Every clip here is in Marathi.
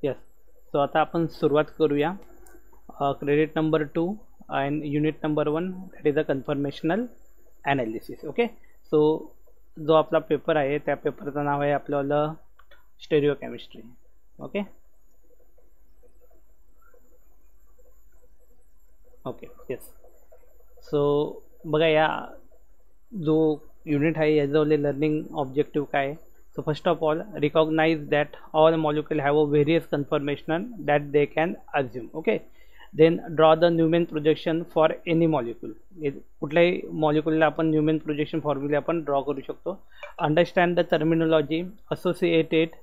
यस. सो आता आपण सुरुवात करूया. Credit number 2 and unit number 1 that is a conformational analysis. Okay. So जो आपला पेपर आहे त्या पेपरचं नाव आहे आपल्याला stereochemistry. Okay okay yes. So बघा या जो युनिट आहे याच्यावरले लर्निंग ऑब्जेक्टिव्ह काय आहे. So first of all, recognize that all molecules have a various conformation that they can assume. Okay. Then draw the Newman projection for any molecule. कुठल्याही मॉलिक्यूलला आपण न्यूमॅन प्रोजेक्शन फॉर्म्युला आपण ड्रॉ करू शकतो. Understand the terminology associated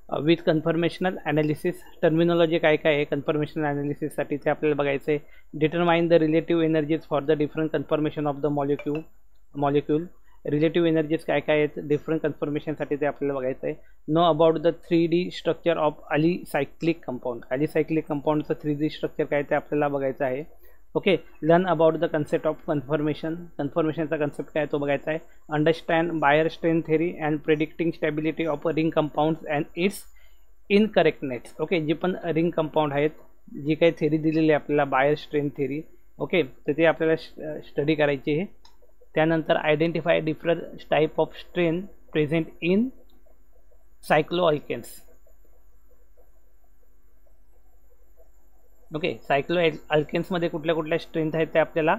with conformational analysis. Terminology काय काय आहे कन्फर्मेशनल ॲनालिसिससाठी ते आपल्याला बघायचं आहे. Determine the relative energies for the different conformation of the molecule. Relative energies काय काय आहेत डिफरंट कन्फर्मेशनसाठी ते आपल्याला बघायचं आहे. Know about the 3D structure of alicyclic compound. Alicyclic कंपाऊंडचं 3D स्ट्रक्चर काय ते आपल्याला बघायचं आहे. Okay. Learn about the concept of कन्फर्मेशनचा कन्सेप्ट काय तो बघायचा आहे. Understand Baeyer strain theory and predicting stability of ring compounds and its incorrectness. Okay. जी पण रिंग कंपाऊंड आहेत जी काही थेरी दिलेली आहे आपल्याला बायर स्ट्रेन थेरी. ओके. तर ते आपल्याला स्टडी करायची आहे. त्यानंतर identify different type of strain present in cycloalkanes. Okay. सायक्लोअल्केन्समध्ये कुठल्या कुठल्या स्ट्रेन आहेत ते आपल्याला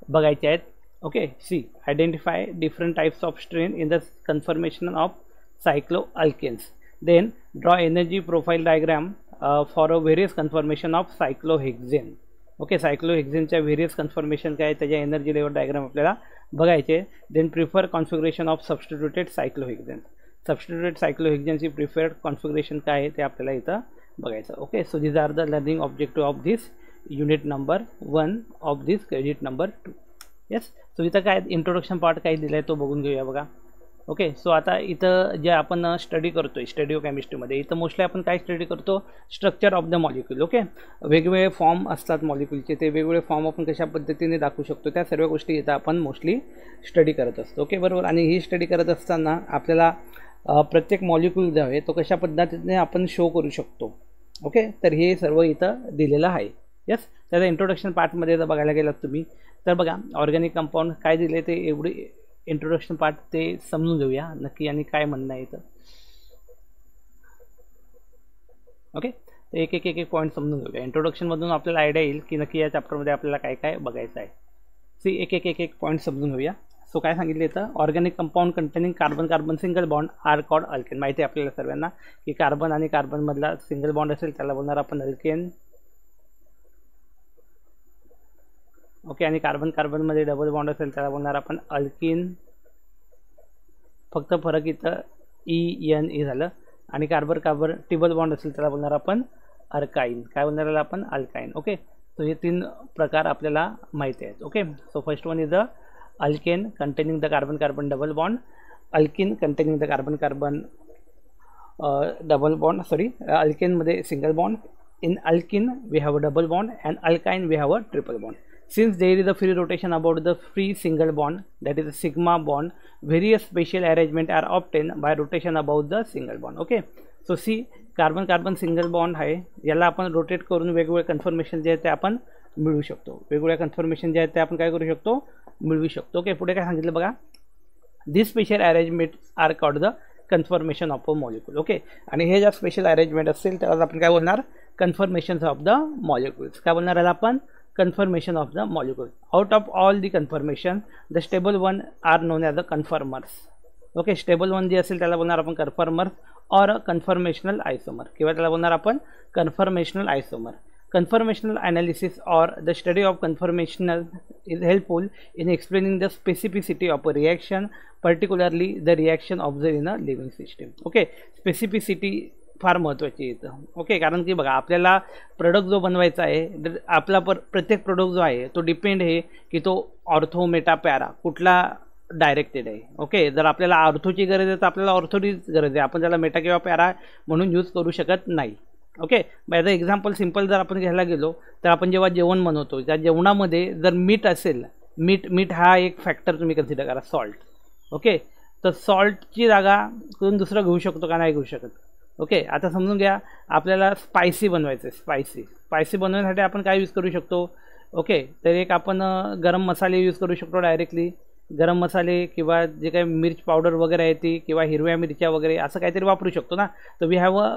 बघायचे आहेत. Okay. See identify different types of strain in the conformation of cycloalkanes. Then draw energy profile diagram for a various conformation of cyclohexane. Okay. सायक्लोहेक्झेनच्या व्हेरियस कन्फर्मेशन काय त्याच्या एनर्जी लेवल डायग्राम आपल्याला बघायचे. Then prefer configuration of substituted cyclohexane. Substituted सायक्लोहेक्झेनची प्रिफर्ड कॉन्फिगरेशन काय आहे ते आपल्याला इथं बघायचं. Okay. So these are the learning objective of this unit number 1 of this credit number 2. Yes. So इथं काय इंट्रोडक्शन पार्ट काय दिलं आहे तो बघून घेऊया बघा. ओके. सो आता इथं जे आपण स्टडी करतोय स्टेरिओकेमिस्ट्रीमध्ये इथं मोस्टली आपण काय स्टडी करतो structure of the molecule. Okay. वेगवेगळे फॉर्म असतात मॉलिक्यूलचे ते वेगवेगळे फॉर्म आपण कशा पद्धतीने दाखवू शकतो त्या सर्व गोष्टी इथं आपण मोस्टली स्टडी करत असतो. ओके बरोबर. आणि ही स्टडी करत असताना आपल्याला प्रत्येक मॉलिक्यूल जो आहे तो कशा पद्धतीने आपण शो करू शकतो. ओके. तर हे सर्व इथं दिलेलं आहे. यस. त्याचा इंट्रोडक्शन पार्टमध्ये जर बघायला गेलात तुम्ही तर बघा ऑर्गॅनिक कंपाऊंड काय दिले ते एवढी इंट्रोडक्शन पार्ट ते समजून घेऊया नक्की आणि काय म्हणणं आहे इथं. ओके. तर एक एक एक एक पॉईंट समजून घेऊया. इंट्रोडक्शनमधून आपल्याला आयडिया येईल की नक्की या चॅप्टरमध्ये आपल्याला काय काय बघायचं आहे. सी एक एक एक एक पॉईंट समजून घेऊया. सो काय सांगितलं इथं organic compound containing carbon single bond are called alkane. माहिती आहे आपल्याला सर्वांना की कार्बन आणि कार्बनमधला सिंगल बॉन्ड असेल त्याला बोलणार आपण अल्केन. ओके. आणि कार्बनमध्ये डबल बॉन्ड असेल त्याला बोलणार आपण अल्किन. फक्त फरक इथं ENE झालं. आणि कार्बन ट्रिपल बॉन्ड असेल त्याला बोलणार आपण अल्काईन. काय बोलणार याला आपण अल्काईन. ओके. सो हे 3 प्रकार आपल्याला माहिती आहेत. Okay. So first one is the alkane containing the carbon double bond. Alkene containing the carbon double bond अल्केनमध्ये single bond. In alkene we have a double bond and alkyne we have a triple bond. Since there is a free rotation about the free single bond that is a sigma bond, various special arrangement are obtained by rotation about the single bond. Okay. So see carbon single bond आहे याला आपण रोटेट करून वेगवेगळे कन्फर्मेशन जे आहेत ते आपण मिळवू शकतो. वेगवेगळ्या कन्फर्मेशन जे आहेत ते आपण काय करू शकतो मिळवू शकतो. ओके. पुढे काय सांगितलं बघा. This special arrangement are called the conformation of a molecule. Okay. आणि हे ज्या स्पेशल अरेंजमेंट असतील त्याला आपण काय बोलणार कन्फर्मेशन्स ऑफ द मॉलिक्यूल्स. काय बोलणार याला आपण conformation of the molecule. Out of all the conformation the stable one are known as a conformers. Okay. Stable one जे असेल त्याला बोलणार आपण कन्फर्मर्स और कन्फर्मेशनल आयसोमर किंवा त्याला बोलणार आपण conformational आयसोमर. Conformational analysis or the study of conformational is helpful in explaining the specificity of a reaction, particularly the reaction observed in a living system. Okay. Specificity फार महत्त्वाची आहे. ओके. कारण की बघा आपल्याला प्रोडक्ट जो बनवायचा आहे आपला प्रत्येक प्रोडक्ट जो आहे तो डिपेंड आहे की तो ऑर्थो मेटा पॅरा कुठला डायरेक्टेड आहे. ओके. जर आपल्याला ऑर्थोची गरज आहे तर आपल्याला ऑर्थोचीच गरज आहे. आपण त्याला मेटा किंवा पॅरा म्हणून यूज करू शकत नाही. Okay. As a example simple जर आपण घ्यायला गेलो तर आपण जेव्हा जेवण बनवतो त्या जेवणामध्ये जर मीठ असेल मीठ हा एक फॅक्टर तुम्ही कन्सिडर करा सॉल्ट. ओके. तर सॉल्टची जागा करून दुसरं घेऊ शकतो का नाही घेऊ शकत. ओके, आता समजून घ्या आपल्याला स्पायसी बनवायचं आहे. स्पायसी बनवण्यासाठी आपण काय यूज करू शकतो? ओके, तर एक आपण गरम मसाले यूज करू शकतो डायरेक्टली. गरम मसाले किंवा जे काही मिर्च पावडर वगैरे आहे ती किंवा हिरव्या मिरच्या वगैरे असं काहीतरी वापरू शकतो ना. तर we have a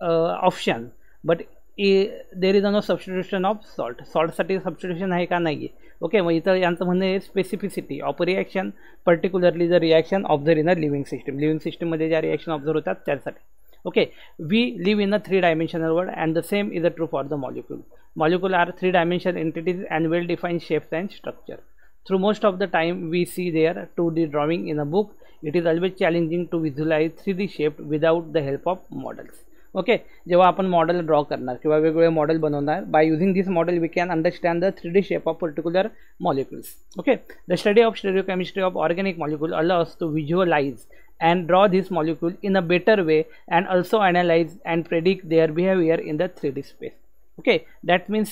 option, but there is no substitution of salt. सॉल्टसाठी सबस्टिट्यूशन आहे का? नाही आहे. ओके, मग इथं यांचं म्हणणं आहे specificity of reaction, particularly the reaction observe in a living system. Living सिस्टममध्ये ज्या रिॲक्शन ऑब्झर्व होतात त्यासाठी. Okay, we live in a 3 dimensional world and the same is true for the molecule. Molecule are 3 dimensional entities and well defined shapes and structure. Through most of the time we see their 2D drawing in a book. It is always challenging to visualize 3D shape without the help of models. Okay, जेव्हा आपण मॉडेल ड्रॉ करणार किंवा वेगवेगळे मॉडेल बनवणार, by using this model we can understand the 3D shape of particular molecules. Okay, the study of stereochemistry of organic molecule allows to visualize and draw this molecule in a better way and also analyze and predict their behavior in the 3D space. Okay, that means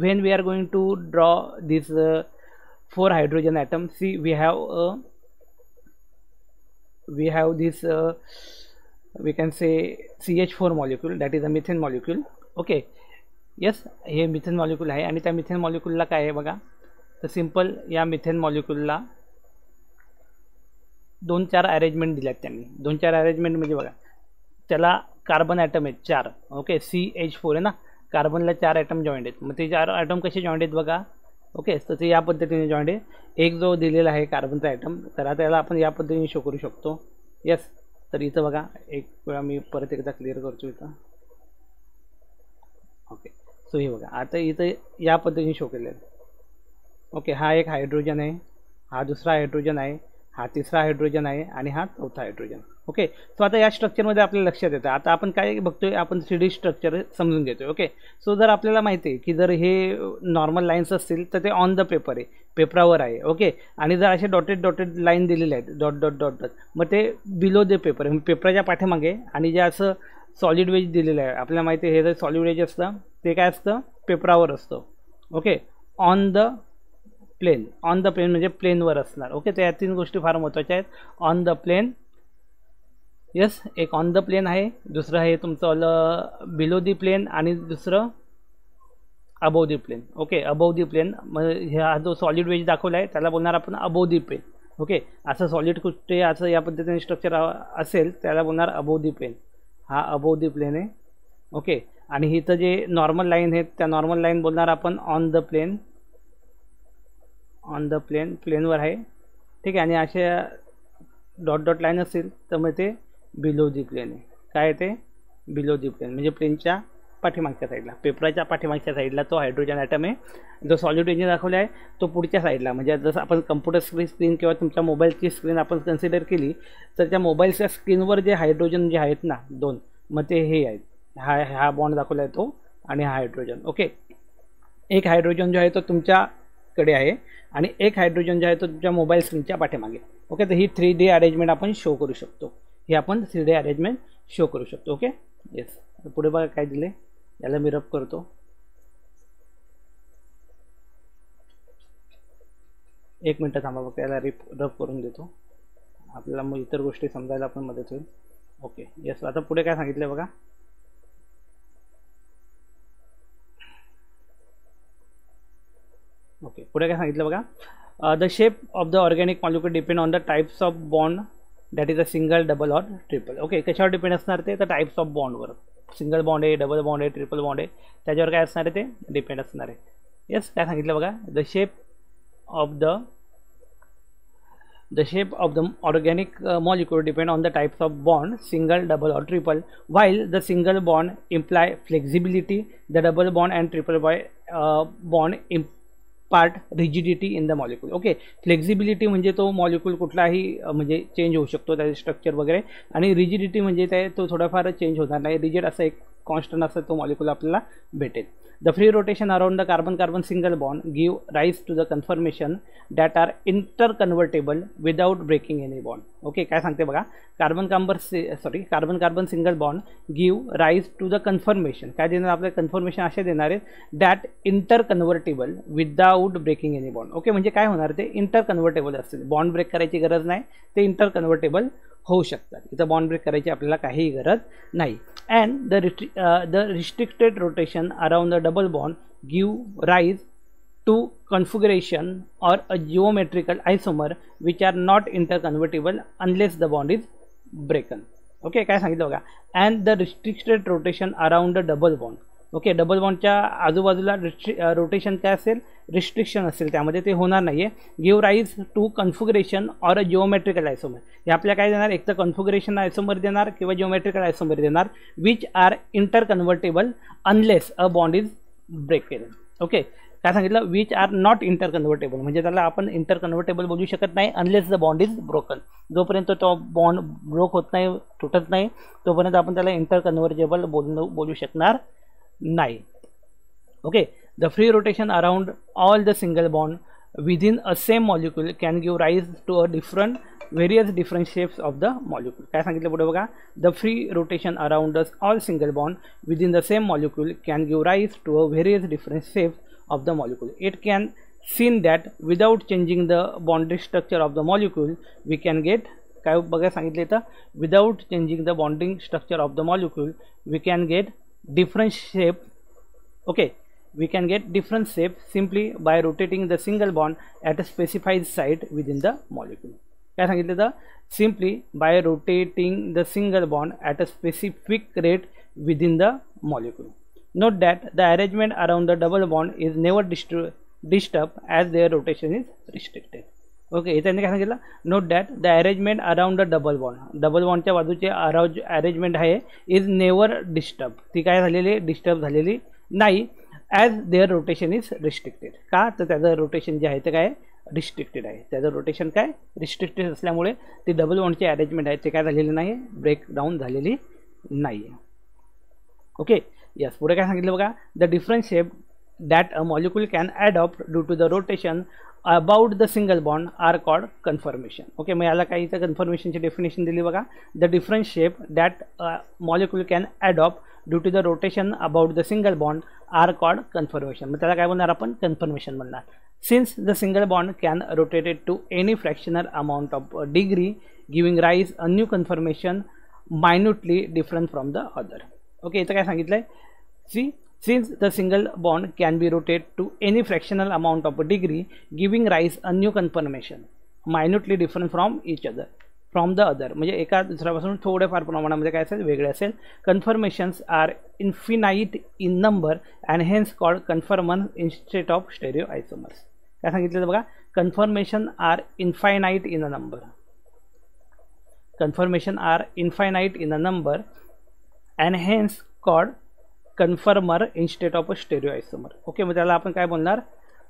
when we are going to draw these 4 hydrogen atoms, see we have this we can say CH4 molecule, that is a methane molecule. Okay, yes, हे मिथेन मॉलिक्यूल आहे आणि त्या मिथेन मॉलिक्यूलला काय आहे बघा. तर सिंपल या मिथेन मॉलिक्यूलला 2-4 अरेंजमेंट दिल्यात त्यांनी. 2-4 अरेंजमेंट म्हणजे बघा, त्याला कार्बन ॲटम आहेत 4. ओके, CH4 आहे ना, कार्बनला 4 ॲटम जॉईंट आहेत. मग ते 4 ॲटम कसे जॉईंट आहेत बघा. ओके, तर ते या पद्धतीने जॉईंट आहे. एक जो दिलेला आहे कार्बनचा ॲटम, तर आता त्याला आपण या पद्धतीने शो करू शकतो. येस, तर इथं बघा, एक वेळा मी परत एकदा क्लिअर करतो इथं. ओके, सो हे बघा, आता इथं या पद्धतीने शो केलेलं आहे. ओके, हा एक हायड्रोजन आहे, हा दुसरा हायड्रोजन आहे, हा तिसरा हायड्रोजन आहे आणि हा चौथा हायड्रोजन. ओके, सो आता या स्ट्रक्चरमध्ये आपल्याला लक्षात येतं. आता आपण काय बघतोय, आपण 3D स्ट्रक्चर समजून घेतोय. ओके, सो जर आपल्याला माहिती आहे की जर हे नॉर्मल लाईन्स असतील तर ते ऑन द पेपर आहे, पेपरावर आहे. ओके, आणि जर असे डॉटेड लाईन दिलेले आहेत, डॉट डॉट डॉट डॉट, मग ते बिलो द पेपर आहे, पेपराच्या पाठीमागे. आणि जे असं सॉलिड वेज दिलेलं आहे, आपल्याला माहिती आहे हे जर सॉलिड वेज असतं ते काय असतं, पेपरावर असतं. ओके, ऑन द प्लेन म्हणजे प्लेनवर असणार. ओके, तर या 3 गोष्टी फार महत्त्वाच्या आहेत. ऑन द प्लेन, यस, एक ऑन द प्लेन आहे, दुसरं आहे तुमचं बिलो दी प्लेन आणि दुसरं above the plane. Okay, above the plain, मग हा जो सॉलिड वेज दाखवला आहे त्याला बोलणार आपण अबोव दी प्लेन. ओके, असं सॉलिड कुठे असं या पद्धतीने स्ट्रक्चर असेल त्याला बोलणार अबोव दी प्लेन. हा अबोव दी प्लेन आहे. ओके, आणि इथं जे नॉर्मल लाईन आहेत त्या नॉर्मल लाईन बोलणार आपण ऑन द प्लेन. प्लेनवर आहे. ठीक आहे, आणि अशा डॉट डॉट लाईन असतील तर मग ते बिलो दी प्लेन आहे. काय ते बिलो दी प्लेन म्हणजे प्लेनच्या पाठीमागच्या साईडला, पेपराच्या पाठीमागच्या साईडला तो हायड्रोजन ॲटम आहे. जो सॉलिड वेज दाखवला आहे तो पुढच्या साईडला, म्हणजे जसं आपण कम्प्युटर स्क्रीन किंवा तुमच्या मोबाईलची स्क्रीन आपण कन्सिडर केली तर त्या मोबाईलच्या स्क्रीनवर जे हायड्रोजन जे आहेत ना 2, मग ते हे आहेत. हा बॉन्ड दाखवला आहे तो आणि हा हायड्रोजन. ओके, एक हायड्रोजन जो आहे तो तुमच्याकडे आहे आणि एक हायड्रोजन जो आहे तो तुमच्या मोबाईल स्क्रीनच्या पाठीमागे. ओके, तर ही 3D अरेंजमेंट आपण शो करू शकतो. ही आपण 3D अरेंजमेंट शो करू शकतो. ओके, येस, पुढे बघा काय दिले. याला मी रब करतो. एक मिनटं थांबा, बघा याला रब करून देतो, आपल्याला मग इतर गोष्टी समजायला पण मदत होईल. ओके, येस, आता पुढे काय सांगितलं बघा. ओके, पुढे काय सांगितलं बघा. The shape of the organic molecule depend on the types of bond, that is a single, double or triple. Okay, कशावर डिपेंड असणार ते, तर टाइप्स ऑफ बॉन्डवर. सिंगल बॉन्ड आहे, डबल बॉन्ड आहे, ट्रिपल बॉन्ड आहे, त्याच्यावर काय असणार आहे ते डिपेंड असणार आहे. येस, काय सांगितलं बघा. The shape of the organic molecule depend on the types of bond, single, double or triple. while the single bond imply flexibility, the double bond and triple bond impart rigidity in the molecule. Okay, flexibility म्हणजे तो मॉलिक्यूल कुठलाही म्हणजे चेंज होऊ शकतो त्याचे स्ट्रक्चर वगैरे, आणि रिजिडिटी म्हणजे ते तो थोडाफार चेंज होणार नाही, रिजिड असा एक कॉन्स्टंट असा तो मॉलिक्यूल आपल्याला भेटेल. The free rotation around the carbon single bond give rise to the conformation that are interconvertible without breaking any bond. Okay, काय सांगते बघा. Carbon single bond give rise to the conformation, काय देणार आपल्याला कन्फर्मेशन असे देणार आहेत, that interconvertible without breaking any bond. Okay, म्हणजे काय होणार ते इंटरकन्व्हर्टेबल असतील, बॉन्ड ब्रेक करायची गरज नाही, ते इंटरकन्व्हर्टेबल होऊ शकतात. इथं बॉन्ड ब्रेक करायची आपल्याला काहीही गरज नाही. And the restricted rotation around the double bond give rise to configuration or a geometrical isomer which are not interconvertible unless the bond is broken. Okay, काय सांगितलं बघा, and the restricted rotation around the double bond. Okay, double बॉन्डच्या आजूबाजूला रोटेशन काय असेल, रिस्ट्रिक्शन असेल, त्यामध्ये ते होणार नाही आहे. Give rise to configuration or a geometrical isomer. हे आपल्याला काय देणार, एक तर कन्फिगरेशन आयसोमर देणार किंवा जिओमेट्रिकल आयसोमर देणार, which are interconvertible unless a bond is breaked. Okay, काय सांगितलं, विच आर नॉट इंटरकन्व्हर्टेबल, म्हणजे त्याला आपण इंटरकन्व्हर्टेबल बोलू शकत नाही unless the bond is broken. जोपर्यंत तो बॉन्ड ब्रोक होत नाही, तुटत नाही, तोपर्यंत आपण त्याला इंटरकन्व्हर्टेबल बोलू शकणार नाही. Okay, the free rotation around all the single bond within a same molecule can give rise to a various different shapes of the molecule. काय सांगितलं पुढे बघा, the free rotation around all single bond within the same molecule can give rise to a various different shapes of the molecule. It can seen that without changing the bonding structure of the molecule we can get, काय बघा सांगितले तर, without changing the bonding structure of the molecule we can get different shape. Okay, we can get different shape simply by rotating the single bond at a specified site within the molecule. काय सांगितले तर, simply by rotating the single bond at a specific rate within the molecule. Note that the arrangement around the double bond is never disturbed as their rotation is restricted. Okay, त्यांनी काय सांगितलं, note that the arrangement around the double बॉन्डच्या बाजूचे अरेंजमेंट आहे इज नेवर डिस्टर्ब, ती काय झालेली, डिस्टर्ब झालेली नाही, as there rotation is restricted. का तर त्याचं रोटेशन जे आहे ते काय रिस्ट्रिक्टेड आहे, त्याचं रोटेशन काय रिस्ट्रिक्टेड असल्यामुळे ती डबल बॉन्डची अरेंजमेंट आहे ते काय झालेली नाही, ब्रेक डाऊन झालेली नाही. ओके, यस, पुढे काय सांगितलं बघा, the different shape that a molecule can adopt due to the rotation about the single bond are called conformation. Okay, मग याला काही इथं कन्फर्मेशनची डेफिनेशन दिली बघा, the different shape that molecule can adopt due to the rotation about the single bond are called conformation. मग त्याला काय बोलणार आपण, कन्फर्मेशन म्हणणार. Since the single bond can rotated to any fractional amount of degree giving rise a new conformation minutely different from the other. Okay, इथं काय सांगितलं आहे, see since the single bond can be rotated to any fractional amount of a degree giving rise a new conformation minutely different from each other from the other, म्हणजे एका दुसऱ्यापासून थोडेफार प्रमाणामध्ये काय असेल, वेगळे असेल. Conformations are infinite in number and hence called conformer instead of stereo isomers. काय सांगितलं बघा, conformation are infinite in a number, conformation are infinite in a number and hence called conformer instead of a stereo isomer. Okay, मग त्याला आपण काय बोलणार,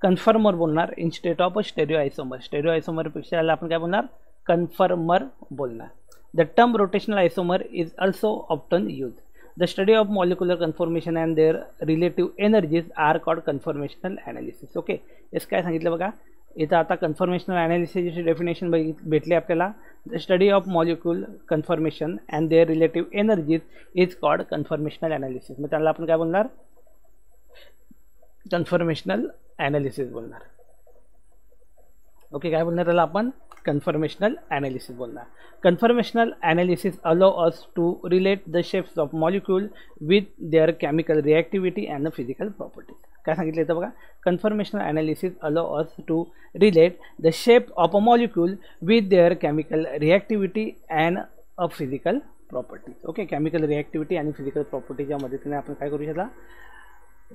कन्फर्मर बोलणार instead of a stereo isomer. Stereo आयसोमरपेक्षा त्याला आपण काय बोलणार, कन्फर्मर बोलणार. The term rotational isomer is also often use. The study of molecular conformation and their relative energies are called conformational analysis. Okay, हेच काय सांगितलं बघा, इथं आता कन्फर्मेशनल ॲनालिसिसची डेफिनेशन भेटली आपल्याला. The study of molecule conformation and their relative energies is called conformational analysis. मग त्याला आपण काय बोलणार, कन्फर्मेशनल ॲनालिसिस बोलणार. ओके, काय बोलणार त्याला आपण, कन्फर्मेशनल ॲनालिसिस बोलणार. Conformational analysis allow us to relate the shapes of molecule with their chemical reactivity and physical properties. काय सांगितलं इथं बघा, conformational analysis allow us to relate the shape of a molecule with their chemical reactivity and a physical properties. Okay, chemical reactivity आणि फिजिकल प्रॉपर्टीच्या मदतीने आपण काय करू शकता,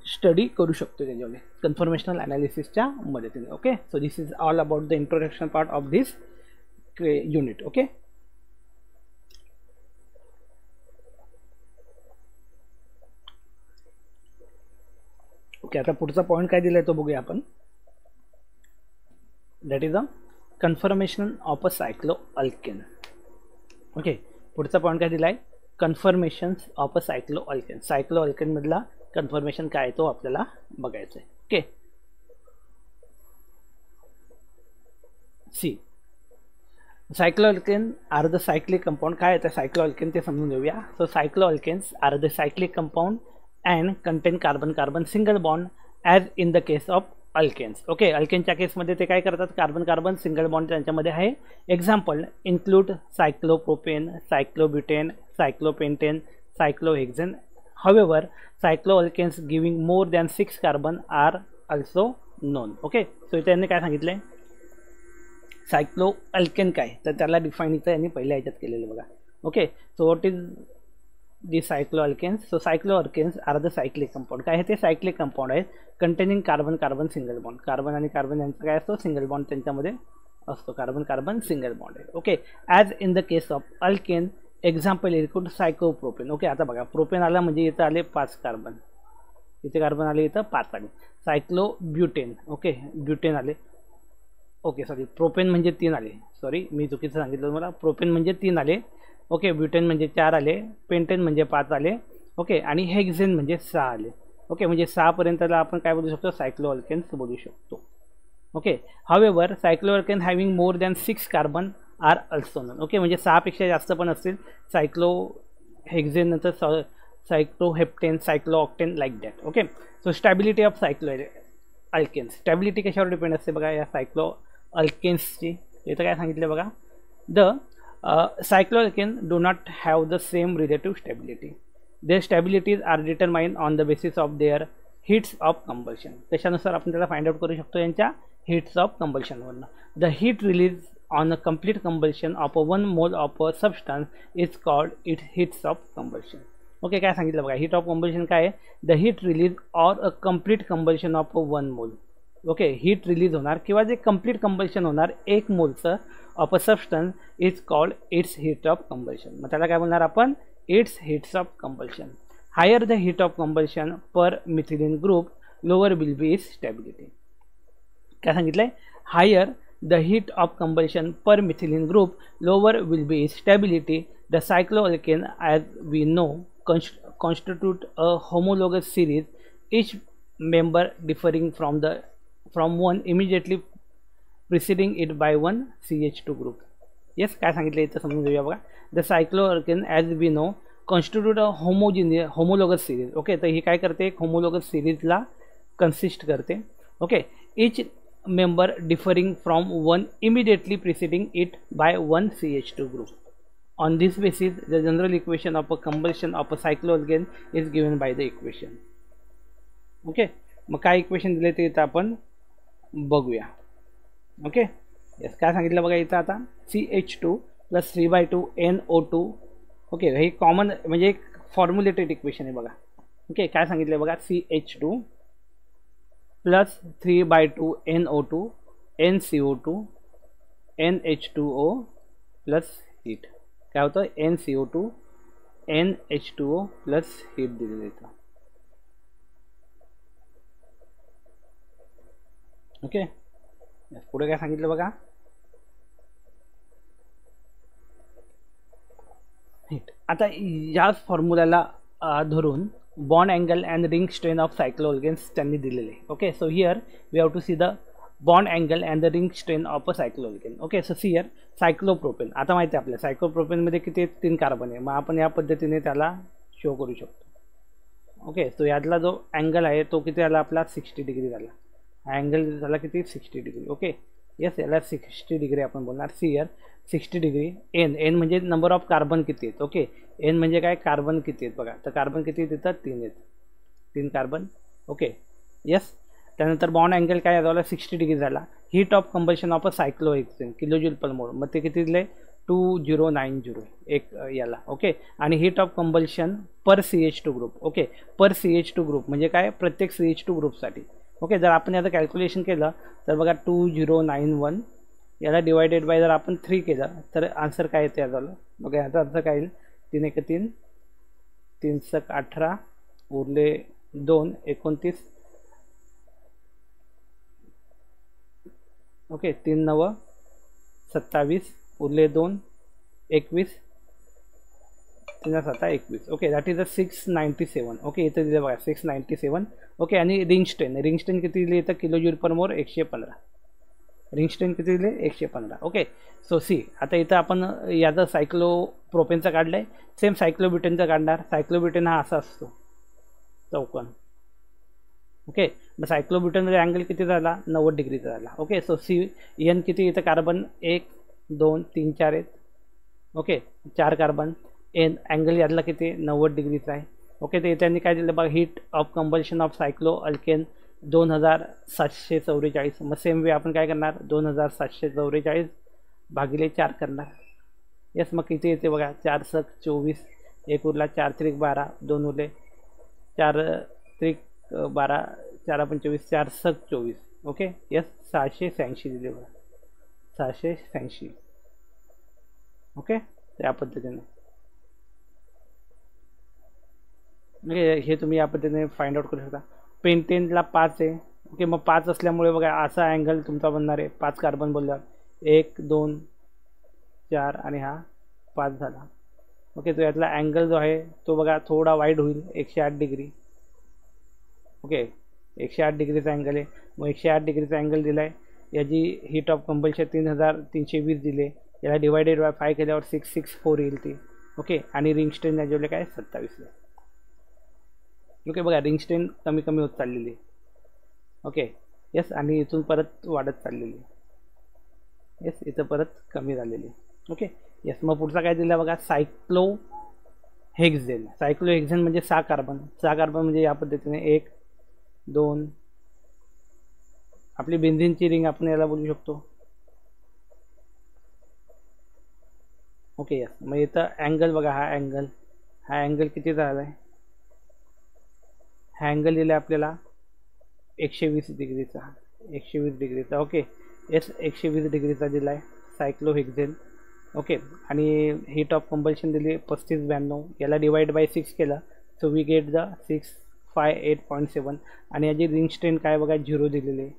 स्टडी करू शकतो त्याच्यामध्ये कन्फर्मेशनल ॲनालिसिसच्या मदतीने. Okay, so this is all about the introduction part of this unit. Okay, okay, आता पुढचा पॉईंट काय दिला आहे तो बघूया आपण. That is a conformation of a cycloalkane. Okay, पुढचा पॉईंट काय दिला आहे, कन्फर्मेशन्स ऑफ अ सायक्लोअल्केन. सायक्लोअल्केनमधला कन्फर्मेशन काय तो आपल्याला बघायचं आहे. Okay, see cycloalkane are the cyclic compound. काय आहे सायक्लोअल्केन ते समजून घेऊया. So cycloalkanes are the cyclic compound and contain carbon-carbon single bond as in the case of alkanes. Okay, अल्केनच्या केसमध्ये ते काय करतात, कार्बन कार्बन सिंगल बॉन्ड त्यांच्यामध्ये आहे. Example include cyclopropane, cyclobutane, cyclopentane, cyclohexane. However, cycloalkanes giving more than 6 carbon are also known. Okay, so इथे यांनी काय सांगितलं आहे, सायक्लोअल्केन काय तर त्याला डिफाईन इथं यांनी पहिल्या ह्याच्यात केलेलं बघा. Okay, so what is the cycloalkanes. So cycloalkanes are the cyclic compound. काय आहे ते सायक्लिक कंपाऊंड आहेत containing carbon carbon single bond. Carbon आणि कार्बन यांचा काय असतो, सिंगल बॉन्ड त्यांच्यामध्ये असतो. कार्बन कार्बन सिंगल बॉन्ड आहे. Okay, as in the case of alkane example include cyclopropane. Okay, आता बघा प्रोपेन आला म्हणजे इथं आले 5 कार्बन, इथे कार्बन आले, इथं 5 आले. सायक्लोब्युटेन. ओके, ब्युटेन आले. ओके सॉरी, प्रोपेन म्हणजे 3 आले. सॉरी मी चुकीचं सांगितलं मला. प्रोपेन म्हणजे 3 आले. ओके, ब्युटेन म्हणजे 4 आले. पेंटेन म्हणजे 5 आले. ओके, आणि हेक्झेन म्हणजे 6 आले. ओके, म्हणजे 6 पर्यंतला आपण काय बोलू शकतो, सायक्लोअल्केन्स बोलू शकतो. Okay, however cycloalkane having more than 6 carbon are also known. Okay, म्हणजे 6 पेक्षा जास्त पण असतील. सायक्लोहेक्झेन नंतर cycloheptane, cyclooctane like that. Okay, so stability of cycloalkanes. Stability कशावर डिपेंड असते बघा या सायक्लोअल्केन्सची. इथं काय सांगितलं बघा, the cycloalkane do not have the same relative stability. Their stabilities are determined on the basis of their heats of combustion. त्याच्यानुसार आपण त्याला फाइंड आउट करू शकतो यांच्या हिट्स ऑफ कंबल्शनवरनं. The heat release on a complete combustion of a 1 mole of a substance is called its heats of combustion. Okay, काय सांगितलं बघा, हीट ऑफ कंबल्शन काय आहे, the heat release or a complete कंबल्शन of 1 मोल. ओके, हीट रिलीज होणार किंवा जे कम्प्लीट कंबल्शन होणार 1 मोलचं of a substance is called its heat of combustion. मग त्याला काय बोलणार आपण, its heats of combustion. Higher the heat of combustion per methylene group lower will be its stability. काय सांगितलंय, higher the heat of combustion per methylene group lower will be its stability. The cycloalkane, as we know, constitute a homologous series, each member differing from one immediately preceding it by one CH2 group. Yes, काय सांगितलं इथं समजून घेऊया बघा. The cycloalkane, as we know, constitute a homologous series. Okay, तर ही काय करते, एक homologous series कंसिस्ट करते. Okay, each member differing from one immediately preceding it by one CH2 group. On this basis, the general equation of a combustion of a cycloalkane is given by the equation. Okay, मग काय इक्वेशन दिले ते इथं आपण बघूया. ओके, यस, काय सांगितलं बघा इथं आता, CH2 + 3/2 NO2. ओके, हे कॉमन म्हणजे एक फॉर्म्युलेटेड इक्वेशन आहे बघा. ओके, काय सांगितलं बघा, CH2 + 3/2 NO2 NCO2 NH2O plus heat. काय होतं, NCO2 NH2O प्लस हीट दिलेलं इथं. ओके, पुढे काय सांगितलं बघा, हीट. आता याच फॉर्म्युल्याला धरून bond angle and ring strain of cycloalkanes त्यांनी दिलेले. Okay, so here we have to see the bond angle and the ring strain of a cycloalkane. Okay, so see here cyclopropane. आता माहिती आहे आपल्याला सायक्लोप्रोपेनमध्ये किती 3 कार्बन आहे. मग आपण या पद्धतीने त्याला शो करू शकतो. ओके, सो यातला जो अँगल आहे तो किती आला आपला, 60 डिग्री झाला. हा अँगल झाला किती, 60 डिग्री. ओके, येस, याला 60 डिग्री आपण बोलणार. See here 60 degree. एन म्हणजे नंबर ऑफ कार्बन किती आहेत. ओके, एन म्हणजे काय, कार्बन किती आहेत बघा. तर कार्बन किती आहेत तिथं, 3 आहेत, 3 कार्बन. Okay, yes. त्यानंतर बॉन्ड अँगल काय झाला, 60 डिग्री झाला. Heat of combustion of a cyclohexane kilojoule per mole, मग ते किती दिले, 2090 एक याला. ओके, आणि heat of combustion per CH2 group. Okay, per CH2 group म्हणजे काय, प्रत्येक CH2 ग्रुपसाठी. ओके, जर आपण याचं कॅल्क्युलेशन केलं तर बघा 2091 याला डिवायडेड बाय जर आपण 3 केलं तर आन्सर काय येते याचं. बघा याचा अर्थ काय येईल, 3 × 3 3 × 18 उरले 2 29. ओके, 3 × 9 27 उरले 2 21 3 × 7 21. Okay, that is a 697. Okay, इथं दिलं बघा 697. ओके, आणि रिंग स्ट्रेन किती दिली इथं, किलोजूल पर मोल 115. रिंग स्ट्रेन किती दिले, 115. ओके, सो सी आता इथं आपण याचं सायक्लोप्रोपेनचं काढलं आहे, सेम सायक्लोब्युटेनचं काढणार. सायक्लोब्युटेन हा असा असतो चौकोन. ओके, मग सायक्लोब्युटेनमध्ये अँगल किती झाला, 90 डिग्रीचा झाला. ओके, सो एन किती, इथं कार्बन 1 2 3 4 आहेत. Okay, 4 carbon. एन अँगल यातला किती, 90 डिग्रीचा आहे. ओके, ते त्यांनी काय दिलं बघा, heat of combustion of cycloalkane 2744. मग सेम वे आपण काय करणार, 2744 भागिले 4 करणार. येस, मग किती येते बघा, 4 सक 24, 1 उरला, 4 त्रिक 12, 2 उरले, 4 त्रिक 12, 4 25, 4 सक 24. ओके, येस, 686 दिले बघा, 686. ओके, त्या पद्धतीने म्हणजे हे तुम्ही या पद्धतीने फाइंड आउट करू शकता. पेंटेनला 5 आहे. ओके, मग 5 असल्यामुळे बघा असा अँगल तुमचा बनणार आहे. 5 कार्बन बोलल्यावर 1 2 4 आणि हा 5 झाला. ओके, तो यातला अँगल जो आहे तो बघा थोडा वाईड होईल, 108 डिग्री. ओके, 108 डिग्रीचा अँगल आहे. मग 108 डिग्रीचा अँगल दिला आहे. याची हीट ऑफ कंबल्शन 3320 दिले. याला डिवायडेड बाय 5 केल्यावर 664 येईल ती. ओके, आणि रिंग स्ट्रेन याच्यावले काय 27. ओके, बघा रिंग स्ट्रेन कमी कमी होत चाललेली. ओके, येस, आणि इथून परत वाढत चाललेली. येस, इथं परत कमी झालेली. ओके, येस, मग पुढचा काय दिला बघा, सायक्लोहेक्झेन. सायक्लोहेक्झेन म्हणजे 6 कार्बन. 6 कार्बन म्हणजे या पद्धतीने 1 2, आपली बेन्झीनची रिंग आपण याला बोलू शकतो. ओके, येस, मग इथं अँगल बघा, हा अँगल किती झाला आहे, हा अँगल दिला आपल्याला 120 डिग्रीचा. 120 डिग्रीचा. ओके, येस, 120 डिग्रीचा दिला आहे सायक्लोहेक्झेन. ओके, आणि हीट ऑफ कंबल्शन दिली 3592. याला डिवाइड बाय 6 केलं, सो वी गेट द 658.7. आणि याची रिंग स्ट्रेन काय बघा, 0 दिलेली आहे.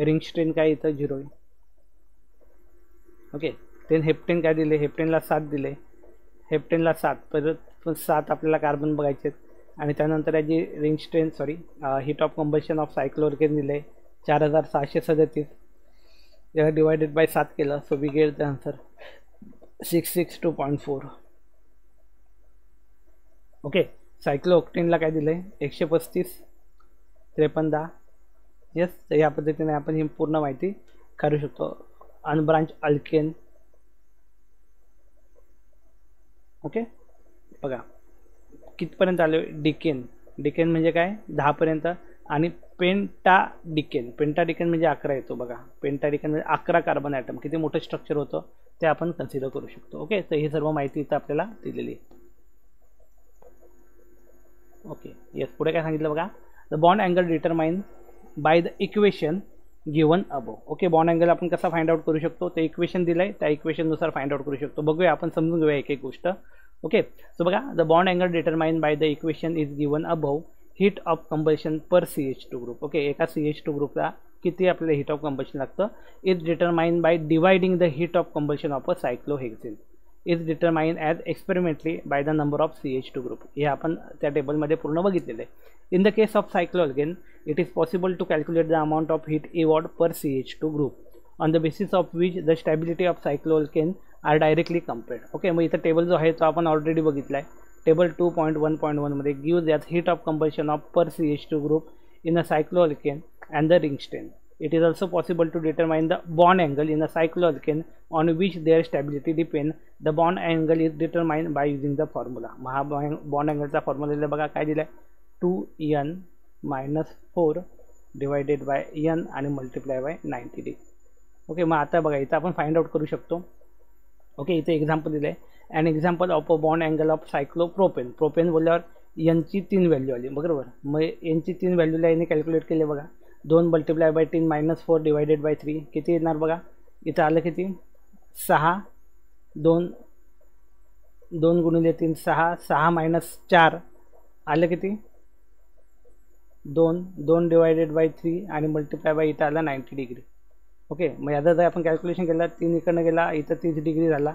रिंग स्ट्रेन काय इथं 0 आहे. ओके, ते हेप्टेन काय दिले, हेप्टेनला 7 दिले. हेप्टेनला 7, परत 7 आपल्याला कार्बन बघायचे आहेत. आणि त्यानंतर याची ring strain heat of combustion of cycloalkane दिले 4637. याला डिवायडेड बाय 7 केलं, so we get the answer 662.4. Okay, सायक्लोऑक्टेनला काय दिलं आहे, 135 53 10. येस, तर या पद्धतीने आपण ही पूर्ण माहिती काढू शकतो. Unbranch alkane. ओके, बघा कितपर्यंत आलो, डिकेन. डिकेन म्हणजे काय, 10 पर्यंत. आणि पेंटाडिकेन. पेंटाडिकेन म्हणजे 11 येतो बघा. पेंटाडिकेन म्हणजे 11 कार्बन ॲटम. किती मोठं स्ट्रक्चर होतं ते आपण कन्सिडर करू शकतो. ओके, तर ही सर्व माहिती इथं आपल्याला दिलेली आहे. ओके, येस, पुढे काय सांगितलं बघा, the bond angle determine by the equation given above. Okay, bond angle आपण कसा फाइंड आउट करू शकतो, ते इक्वेशन दिलं आहे, त्या इक्वेशननुसार फाइंड आउट करू शकतो. बघूया, आपण समजून घेऊया एक एक गोष्ट. ओके, सो बघा, the bond angle determine by the equation is given above heat of combustion per CH2 group. Okay, एका CH2 ग्रुपला किती आपल्याला हीट ऑफ कंबल्शन लागतं, is determine by dividing the heat of combustion of a cyclohexane. Is determine as experimentally by the number of CH2 group. हे आपण त्या टेबलमध्ये पूर्ण बघितलेलं आहे. In the case of cycloalkane, it is possible to calculate the amount of heat evolved per CH2 group on the basis of which the stability of cycloalkane are directly compared. Okay, मग इथं टेबल जो आहे तो आपण ऑलरेडी बघितला आहे. टेबल 2.1.1 मध्ये gives as heat of combustion of per CH2 group in a cycloalkane and the ring strain. It is also possible to determine the bond angle in a cycloalkane on which their stability depend. The bond angle is determined by using the formula. हा बॉन्ड अँगलचा फॉर्म्युला दिला बघा, काय दिला आहे, 2n - 4 डिवायडेड बाय n आणि मल्टिप्लाय बाय 90 डिग्री. ओके, मग आता बघा इथं आपण फाइंड आउट करू शकतो. ओके, इथे एक्झाम्पल दिलं आहे, an example of a bond angle of cyclopropane. Propane बोलल्यावर एनची 3 व्हॅल्यू आली, बरोबर. मग एनची 3 व्हॅल्यूला याने कॅल्क्युलेट केले बघा, 2 मल्टिप्लाय बाय 10 - 4 डिवायडेड बाय 3 किती येणार बघा, इथं आलं किती, 6. 2 गुणिले 3 6, 6 - 4 आलं किती, 2 डिवायडेड बाय 3 आणि मल्टिप्लाय बाय इथं आला 90 डिग्री. ओके, मग याचा जर आपण कॅल्क्युलेशन केलं, 3 इकडनं गेला, इथं 30 डिग्री झाला.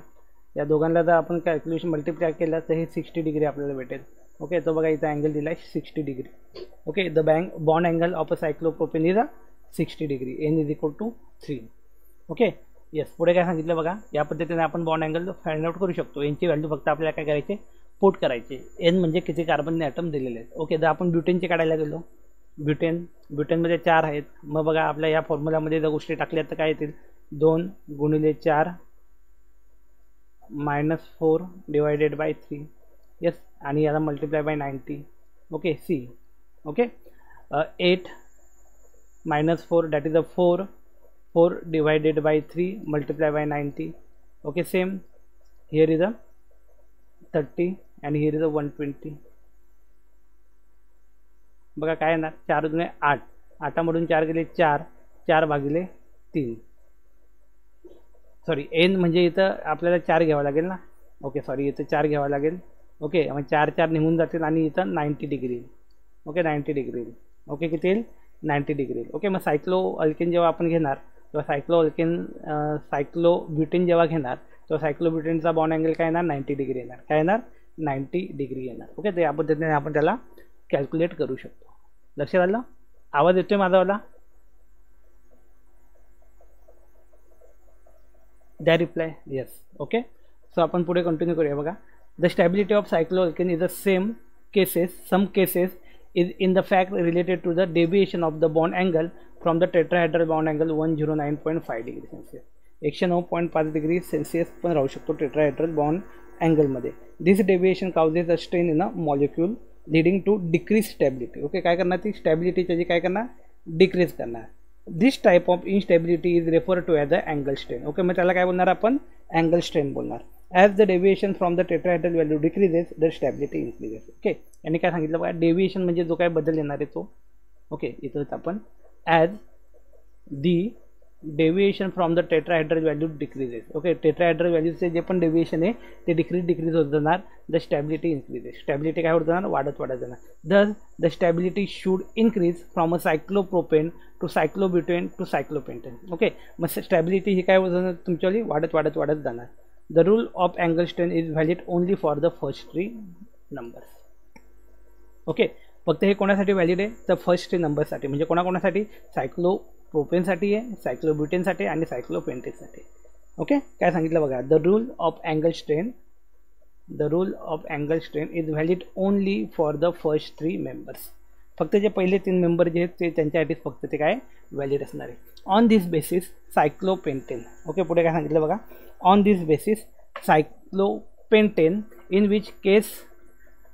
या दोघांना जर आपण कॅल्क्युलेशन मल्टिप्लाय केलं तर हे 60 डिग्री आपल्याला भेटेल. ओके, तो बघा इथं अँगल दिला आहे 60 degree. Okay, the bond angle of a cyclopropane is 60 degree. n = 3. Okay, yes, पुढे काय सांगितलं बघा, या पद्धतीने आपण बॉन्ड अँगल फाइंड आउट करू शकतो. एनची व्हॅल्यू फक्त आपल्याला काय करायचे, पुट करायचे. n म्हणजे किती कार्बन ॲटम दिलेले आहेत. ओके, जर आपण ब्युटेनचे काढायला गेलो, ब्युटेनमध्ये 4 आहेत. मग बघा आपल्या या फॉर्म्युलामध्ये जर गोष्टी टाकल्या तर काय येतील, 2 गुणिले 4 -4 डिवायडेड बाय 3. यस, आणि याला multiply by 90. Okay, see. Okay, 8 -4 that is a 4 divided by 3 multiply by 90. Okay, same here is a 30 and here is a 120. बघा काय येणार, 4 गुणिले 8, 8मधून 4 गेले 4, 4 भागिले 3. सॉरी, एन म्हणजे इथं आपल्याला 4 घ्यावं लागेल ना. ओके, सॉरी, इथं 4 घ्यावं लागेल. ओके, मग 4 निघून जातील आणि इथं 90 डिग्री. Okay, 90 degree. ओके, किती येईल, 90 डिग्री. ओके, मग सायक्लो अल्केन जेव्हा आपण घेणार तेव्हा सायक्लोब्युटेन जेव्हा घेणार तेव्हा सायक्लोब्युटेनचा बॉन्ड अँगल काय येणार, 90 डिग्री येणार. काय येणार, 90 डिग्री येणार. ओके, तर या पद्धतीने आपण त्याला कॅल्क्युलेट करू शकतो. लक्षात आलं? आवाज येतोय माझावाला? द्या रिप्लाय. येस. ओके, सो आपण पुढे कंटिन्यू करूया. बघा, the stability of cycloalkane is the some cases is in the fact related to the deviation of the bond angle from the tetrahedral bond angle 109.5 degree Celsius. 109.5 degree Celsius पण राहू शकतो टेट्राहेड्रल बॉन्ड अँगलमध्ये. This deviation causes a strain in a molecule leading to decrease stability. Okay, काय करणार, ती स्टॅबिलिटी त्याची काय करणार, डिक्रीज करणार. This type of instability is refer to as a angle strain. Okay, मग त्याला काय बोलणार आपण, अँगल स्ट्रेन बोलणार. As the deviation from the tetrahedral value decreases the stability increases. Okay, यांनी काय सांगितलं बघा, डेविएशन म्हणजे जो काय बदल येणार आहे तो. ओके, इथंच आपण as the deviation from the tetrahedral value decreases. Okay, tetrahedral व्हॅल्यूचे जे पण डेविएशन आहे ते डिक्रीज होत जाणार. द स्टॅबिलिटी इन्क्रीजेस, स्टॅबिलिटी काय होत जाणार, वाढत जाणार. Thus the stability should increase from a cyclopropane to cyclobutane to cyclopentane. Okay, मग स्टॅबिलिटी ही काय होत जाणार, तुमच्यावाली वाढत जाणार. The rule of angle strain is valid only for the first 3 numbers. Okay, फक्त हे कोणासाठी व्हॅलिड आहे, तर फर्स्ट 3 नंबरसाठी, म्हणजे कोणाकोणासाठी, सायक्लोप्रोपेनसाठी आहे, सायक्लोब्युटेनसाठी आणि सायक्लोपेंटेनसाठी. ओके, काय सांगितलं बघा, the rule of angle strain is valid only for the first 3 members. फक्त जे पहिले 3 मेंबर जे आहेत ते त्यांच्यासाठीच फक्त ते काय व्हॅलिड असणार आहे. On this basis cyclopentane. Okay, पुढे काय सांगितलं बघा, on this basis cyclopentane in which case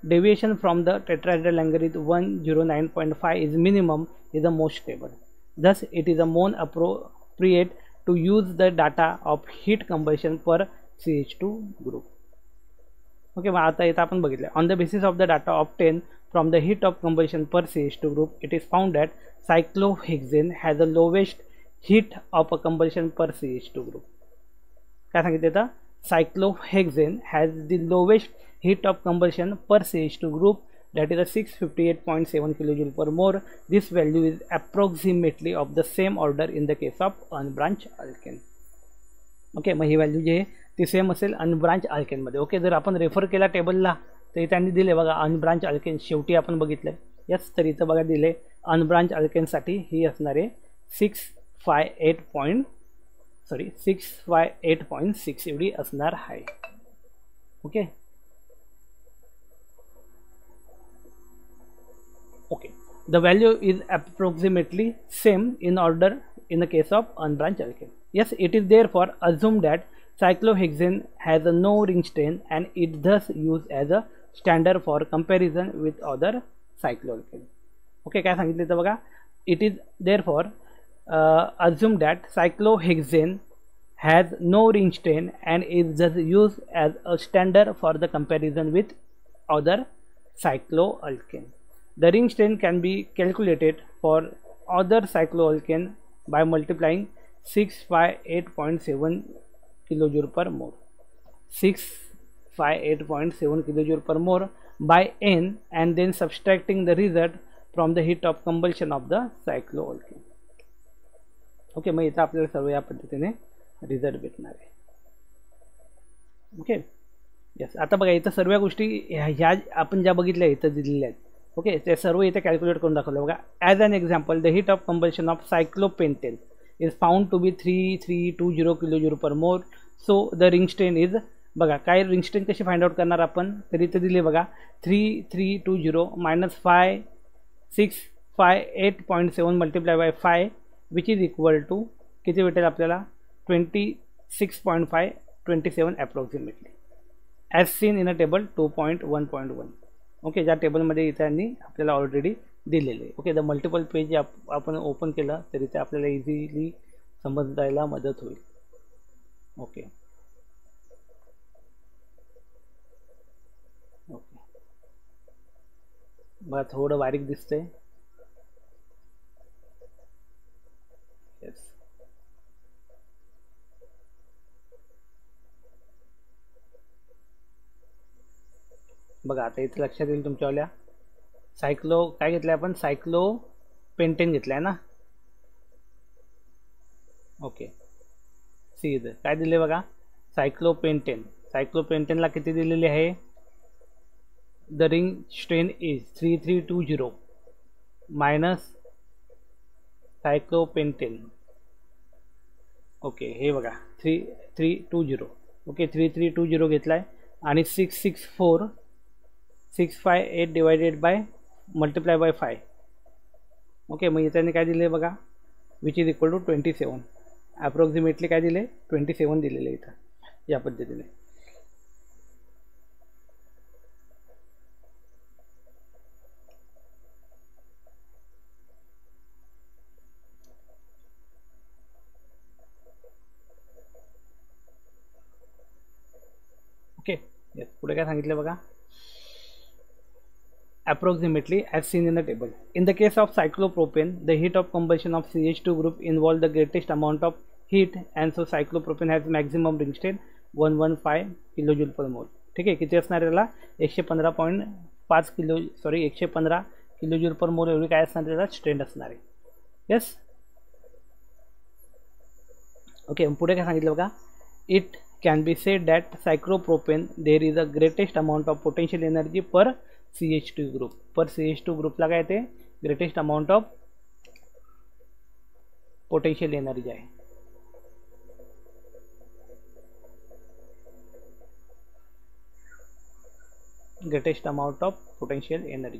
deviation from the tetrahedral angle is 109.5 is minimum is the most stable. Thus it is a more appropriate to use the data of heat combustion per CH2 group. Okay, मग आता इथं आपण बघितलं, on the basis of the data obtain from the heat of combustion per CH2 group it is found that cyclohexane has a lowest heat of a combustion per CH2 group. काय सांगितलं इथं, cyclohexane has the lowest heat of combustion per CH2 group, that is a 658.7 kJ per mole. This value is approximately of the same order in the case of unbranched alkane. Okay, मग ही व्हॅल्यू जी आहे ती सेम असेल अनब्रांच अल्केनमध्ये. ओके, जर आपण रेफर केला टेबलला तर त्यांनी दिले बघा अनब्रांच अल्केन, शेवटी आपण बघितलं. यस, तर इथं बघा दिले अनब्रांच अल्केनसाठी ही असणार आहे 658.6 एवढी असणार आहे. Okay, okay, the value is approximately same in order in the case of unbranched alkane. Yes, it is therefore assumed that cyclohexane has a no ring strain and it thus used as a standard for comparison with other cycloalkane. Okay, काय सांगितलं तर बघा, it is therefore assumed that cyclohexane has no ring strain and is thus used as a standard for the comparison with other cycloalkane. The ring strain can be calculated for other cycloalkane by multiplying 658.7 kJ per mole. 658.7 kJ per mole by N and then subtracting the result from the heat of combustion of the cycloalkane. Okay, मग इथं आपल्याला सर्व या पद्धतीने रिझल्ट भेटणार आहे. ओके, यस, आता बघा इथं सर्व गोष्टी ह्या आपण ज्या बघितल्या इथं दिलेल्या आहेत. ओके, ते सर्व इथे कॅल्क्युलेट करून दाखवलं बघा. As an example, the heat of combustion of cyclopentane is found to be 3320 kJ per mole. So the ring strain is, बघा काय रिंग स्ट्रेन कशी फाइंड आउट करणार आपण, तर इथे दिले बघा 3320 -5 6 8.7 multiply by 5 which is equal to किती भेटेल आपल्याला 26.5 27 approximately as seen in a table 2.1.1. Okay, ज्या टेबलमध्ये इथे त्यांनी आपल्याला ऑलरेडी दिलेले. ओके, द मल्टिपल पेज आपण ओपन केलं तर इथे आपल्याला इझिली समजायला मदत होईल. ओके ओके, बघा थोडं बारीक दिसतंय. येस, बघा आता इथे लक्षात येईल तुमच्यावाल्या सायक्लो काय घेतलंय आपण, सायक्लो पेंटेन घेतलाय ना. ओके, सी इथं काय दिले बघा, सायक्लोपेंटेन. सायक्लोपेंटेनला किती दिलेली आहे, the ring strain is 3320 minus cyclopentane. Okay, हे बघा 3320. ओके, 3320 घेतलाय आणि 664,658 divided by multiply by 5. Okay, मग त्याने काय दिले बघा, which is equal to 27. Approximately काय दिले, 27 दिलेले इथं या पद्धतीने. ओके, येस, पुढे काय सांगितलं बघा, approximately as seen in the table. In the case of cyclopropane, the heat of combustion of CH2 group involve the greatest amount of heat and so cyclopropane has maximum ring strain 115 kilojoule per मोल. ठीक आहे, किती असणार त्याला 115.5 किलो 115 किलोजूल पर मोल एवढी काय असणार त्याला स्ट्रेन असणार आहे. येस, ओके, पुढे काय सांगितलं बघा, it can be said that cyclopropane there is a greatest amount of potential energy per CH2 group. Per CH2 ग्रुपला काय ते greatest amount of potential energy आहे. Greatest amount of potential energy.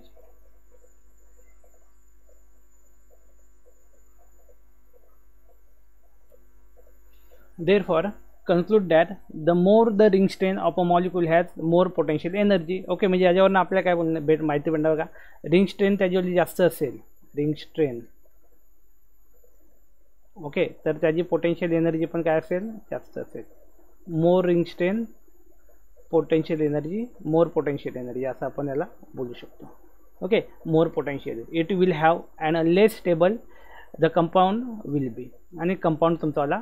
Therefore, conclude that the more the ring strain of a molecule has, more potential energy. Okay, म्हणजे याच्यावरून आपल्याला काय बोलणं माहिती पडणार बघा, रिंग स्ट्रेन त्याच्यावरती जास्त असेल, रिंग स्ट्रेन. ओके, तर त्याची पोटेन्शियल एनर्जी पण काय असेल, जास्त असेल. मोर रिंग स्ट्रेन पोटेन्शियल एनर्जी, मोर पोटेन्शियल एनर्जी असं आपण याला बोलू शकतो. Okay, more potential, it will have and less stable the compound will be. आणि कंपाऊंड तुमचावाला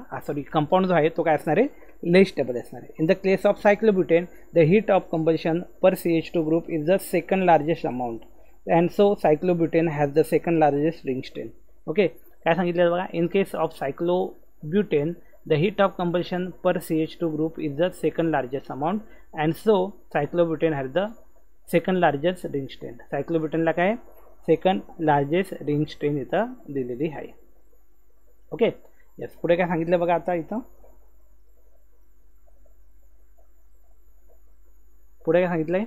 कंपाऊंड जो आहे तो काय असणार आहे, लेस स्टेबल असणार आहे. In the case of cyclobutane the heat of combustion per CH2 group is the second largest amount and so cyclobutane has the second largest ring strain. Okay, काय सांगितलं बघा, in case of cyclobutane the heat of combustion per CH2 group is the second largest amount and so cyclobutane has the second largest ring strain. सायक्लोब्युटेनला काय सेकंड लार्जेस्ट रिंग स्ट्रेन इथं दिलेली आहे. ओके, यस, पुढे काय सांगितलं बघा, आता इथं पुढे काय सांगितलंय,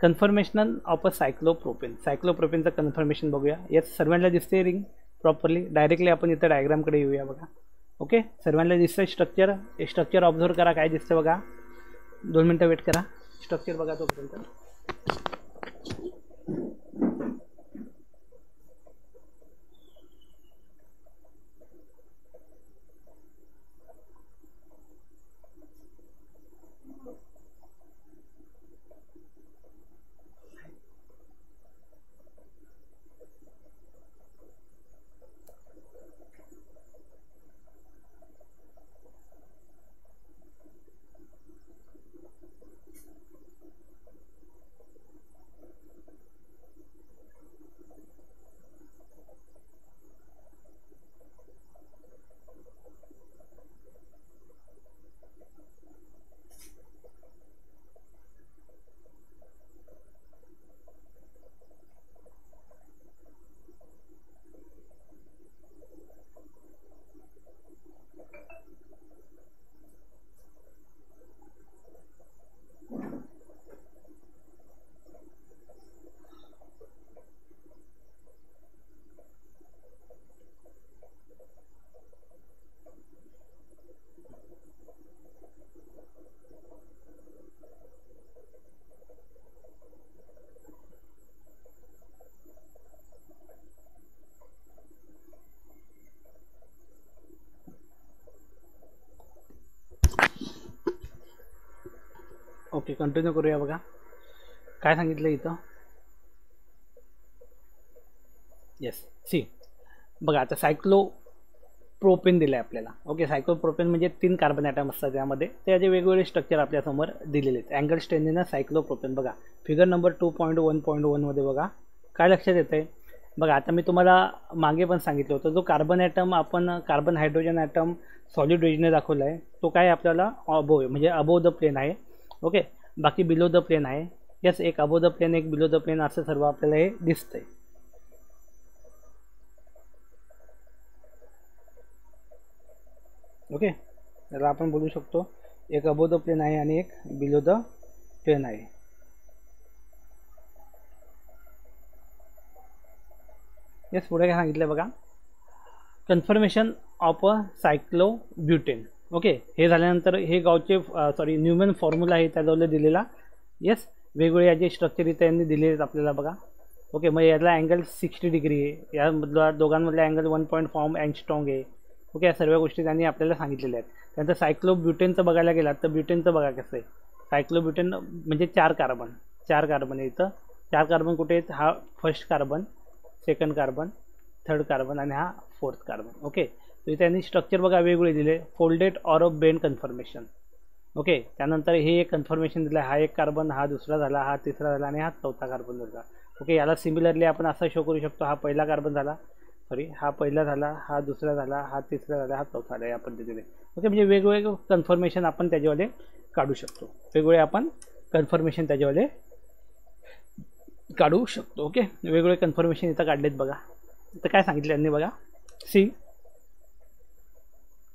कन्फर्मेशन ऑफ अ सायक्लोप्रोपेन. सायक्लोप्रोपेनचं कन्फर्मेशन बघूया. येस, सर्वांना दिसते रिंग प्रॉपरली. डायरेक्टली आपण इथं डायग्रामकडे येऊया बघा. ओके, सर्वांना दिसतंय स्ट्रक्चर. स्ट्रक्चर ऑब्झर्व करा, काय दिसतं बघा. 2 मिनटं वेट करा, स्ट्रक्चर बघा तोपर्यंत. ओके, कंटिन्यू करूया. बघा काय सांगितलं इथं. येस, सी बघा आता सायक्लोप्रोपेन दिलं आहे आपल्याला. ओके, सायक्लोप्रोपेन म्हणजे 3 कार्बन ॲटम असतात त्यामध्ये. त्याचे वेगवेगळे स्ट्रक्चर आपल्यासमोर दिलेले आहेत. Angle strain cyclopropane. बघा फिगर नंबर 2.1.1 मध्ये बघा काय लक्षात येतं आहे. बघा आता मी तुम्हाला मागे पण सांगितलं होतं, जो कार्बन ॲटम आपण कार्बन हायड्रोजन ॲटम सॉलिड वेजने दाखवला आहे तो काय आपल्याला अबो आहे, म्हणजे अबोव द प्लेन आहे. ओके, बाकी बिलो द प्लेन आहे. यस, एक अबोव द प्लेन एक बिलो द प्लेन असं सर्व आपल्याला हे दिसतंय. ओके, त्याला आपण बोलू शकतो एक अबोव द प्लेन आहे आणि एक बिलो द प्लेन आहे. येस, पुढे काय सांगितलं बघा, conformation of a cyclobutane. Okay, हे झाल्यानंतर हे गावचे न्यूमन फॉर्म्युला आहे त्याजवळ दिलेला. येस, वेगवेगळे याचे स्ट्रक्चर इथे यांनी दिले आहेत आपल्याला बघा. ओके, मग यातला अँगल 60 डिग्री आहे, यामधला दोघांमधला अँगल 1 फॉर्म अँगस्ट्रॉंग आहे. ओके, या सर्व गोष्टी त्यांनी आपल्याला सांगितलेल्या आहेत. त्यानंतर सायक्लोब्युटेनचं बघायला गेलात तर ब्युटेनचं बघा कसं आहे. सायक्लोब्युटेन म्हणजे 4 कार्बन आहे इथं. 4 कार्बन कुठे आहेत, हा first carbon, second carbon, third carbon आणि हा फोर्थ कार्बन. ओके, तर त्यांनी स्ट्रक्चर बघा वेगवेगळे दिले, folded or a bend conformation. Okay, त्यानंतर हे एक कन्फर्मेशन दिलं, हा एक कार्बन, हा दुसरा झाला, हा तिसरा झाला आणि हा चौथा कार्बन झाला. ओके, याला सिमिलरली आपण असं शो करू शकतो, हा पहिला कार्बन झाला, हा पहिला झाला, हा दुसरा झाला, हा तिसरा झाला, हा चौथा झाला, या पद्धतीने. ओके, म्हणजे वेगवेगळे कन्फर्मेशन आपण त्याच्यामध्ये काढू शकतो. वेगवेगळे आपण कन्फर्मेशन त्याच्यामध्ये काढू शकतो. ओके, वेगवेगळे कन्फर्मेशन इथं काढलेत बघा. इथं काय सांगितलं यांनी बघा, सी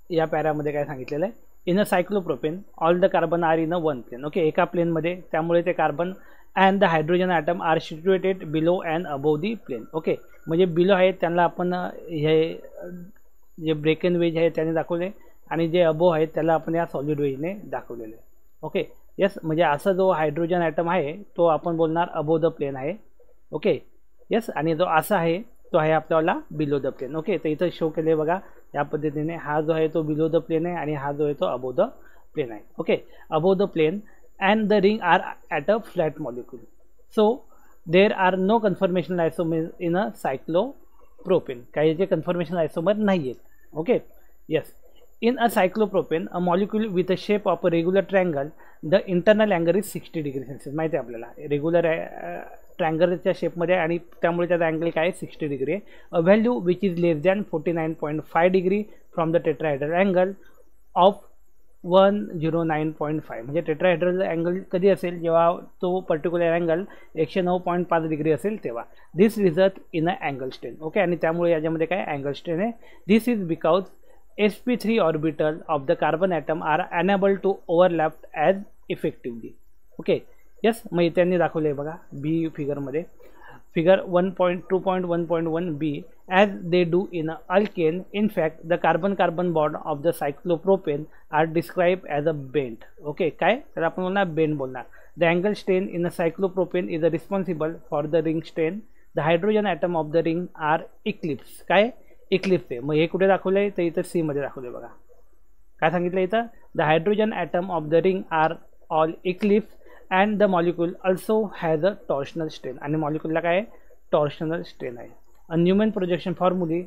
या पॅरामध्ये काय सांगितलेलं आहे, in a cyclopropane all the carbon are in a one plane. Okay, एका प्लेनमध्ये, त्यामुळे ते carbon and the hydrogen atom are situated below and above the plane. Okay, म्हणजे बिलो आहेत त्यांना आपण हे जे ब्रेक एन वेज आहे त्याने दाखवले आणि जे अबोव आहेत त्याला आपण या सॉलिड वेजने दाखवलेले. ओके, यस, म्हणजे असा जो हायड्रोजन ॲटम आहे तो आपण बोलणार अबोव द प्लेन आहे. ओके, यस, आणि जो असा आहे तो आहे आपल्याला बिलो द प्लेन. ओके, तर इथं शो केले बघा या पद्धतीने, हा जो आहे तो बिलो द प्लेन आहे आणि हा जो आहे तो अबोव द प्लेन आहे. Okay, above the plane and the ring are at a flat molecule, so there are no conformation isomer in a cyclopropane. काही जे कन्फर्मेशन आयसोमर नाही आहेत. Okay, yes, in a cyclopropane a molecule with a shape of a regular triangle the internal angle is 60 degree Celsius. माहिती आहे आपल्याला रेग्युलर ट्रायंगलच्या शेपमध्ये आणि त्यामुळे त्याचा अँगल काय 60 डिग्री आहे. A value which is less than 49.5 degree from the tetrahedral angle of 109.5. म्हणजे टेट्राहेड्रल अँगल कधी असेल, जेव्हा तो पर्टिक्युलर अँगल 109.5 डिग्री असेल तेव्हा. This result in a angle strain. Okay, आणि त्यामुळे याच्यामध्ये काय अँगल स्ट्रेन आहे. This is because sp3 orbital of the carbon atom are unable to overlap as effectively. Okay, yes, मग त्यांनी दाखवले बघा बी फिगरमध्ये, figure 1.2.1.1 B, as they do in alkane. In fact the carbon bond of the cyclopropane are described as a bent. Okay, काय तर आपण बोलणार बेंड बोलणार. The angle strain in a cyclopropane is responsible for the ring strain. The hydrogen atom of the ring are eclipse. काय इक्लिप्स आहे. मग हे कुठे दाखवलं आहे तर इथं सी मध्ये दाखवले बघा. काय सांगितलं इथं, the hydrogen atom of the ring are all eclipse and the molecule also has a torsional strain. आणि मॉलिक्यूलला काय टॉर्शनल स्ट्रेन आहे. A Newman projection formula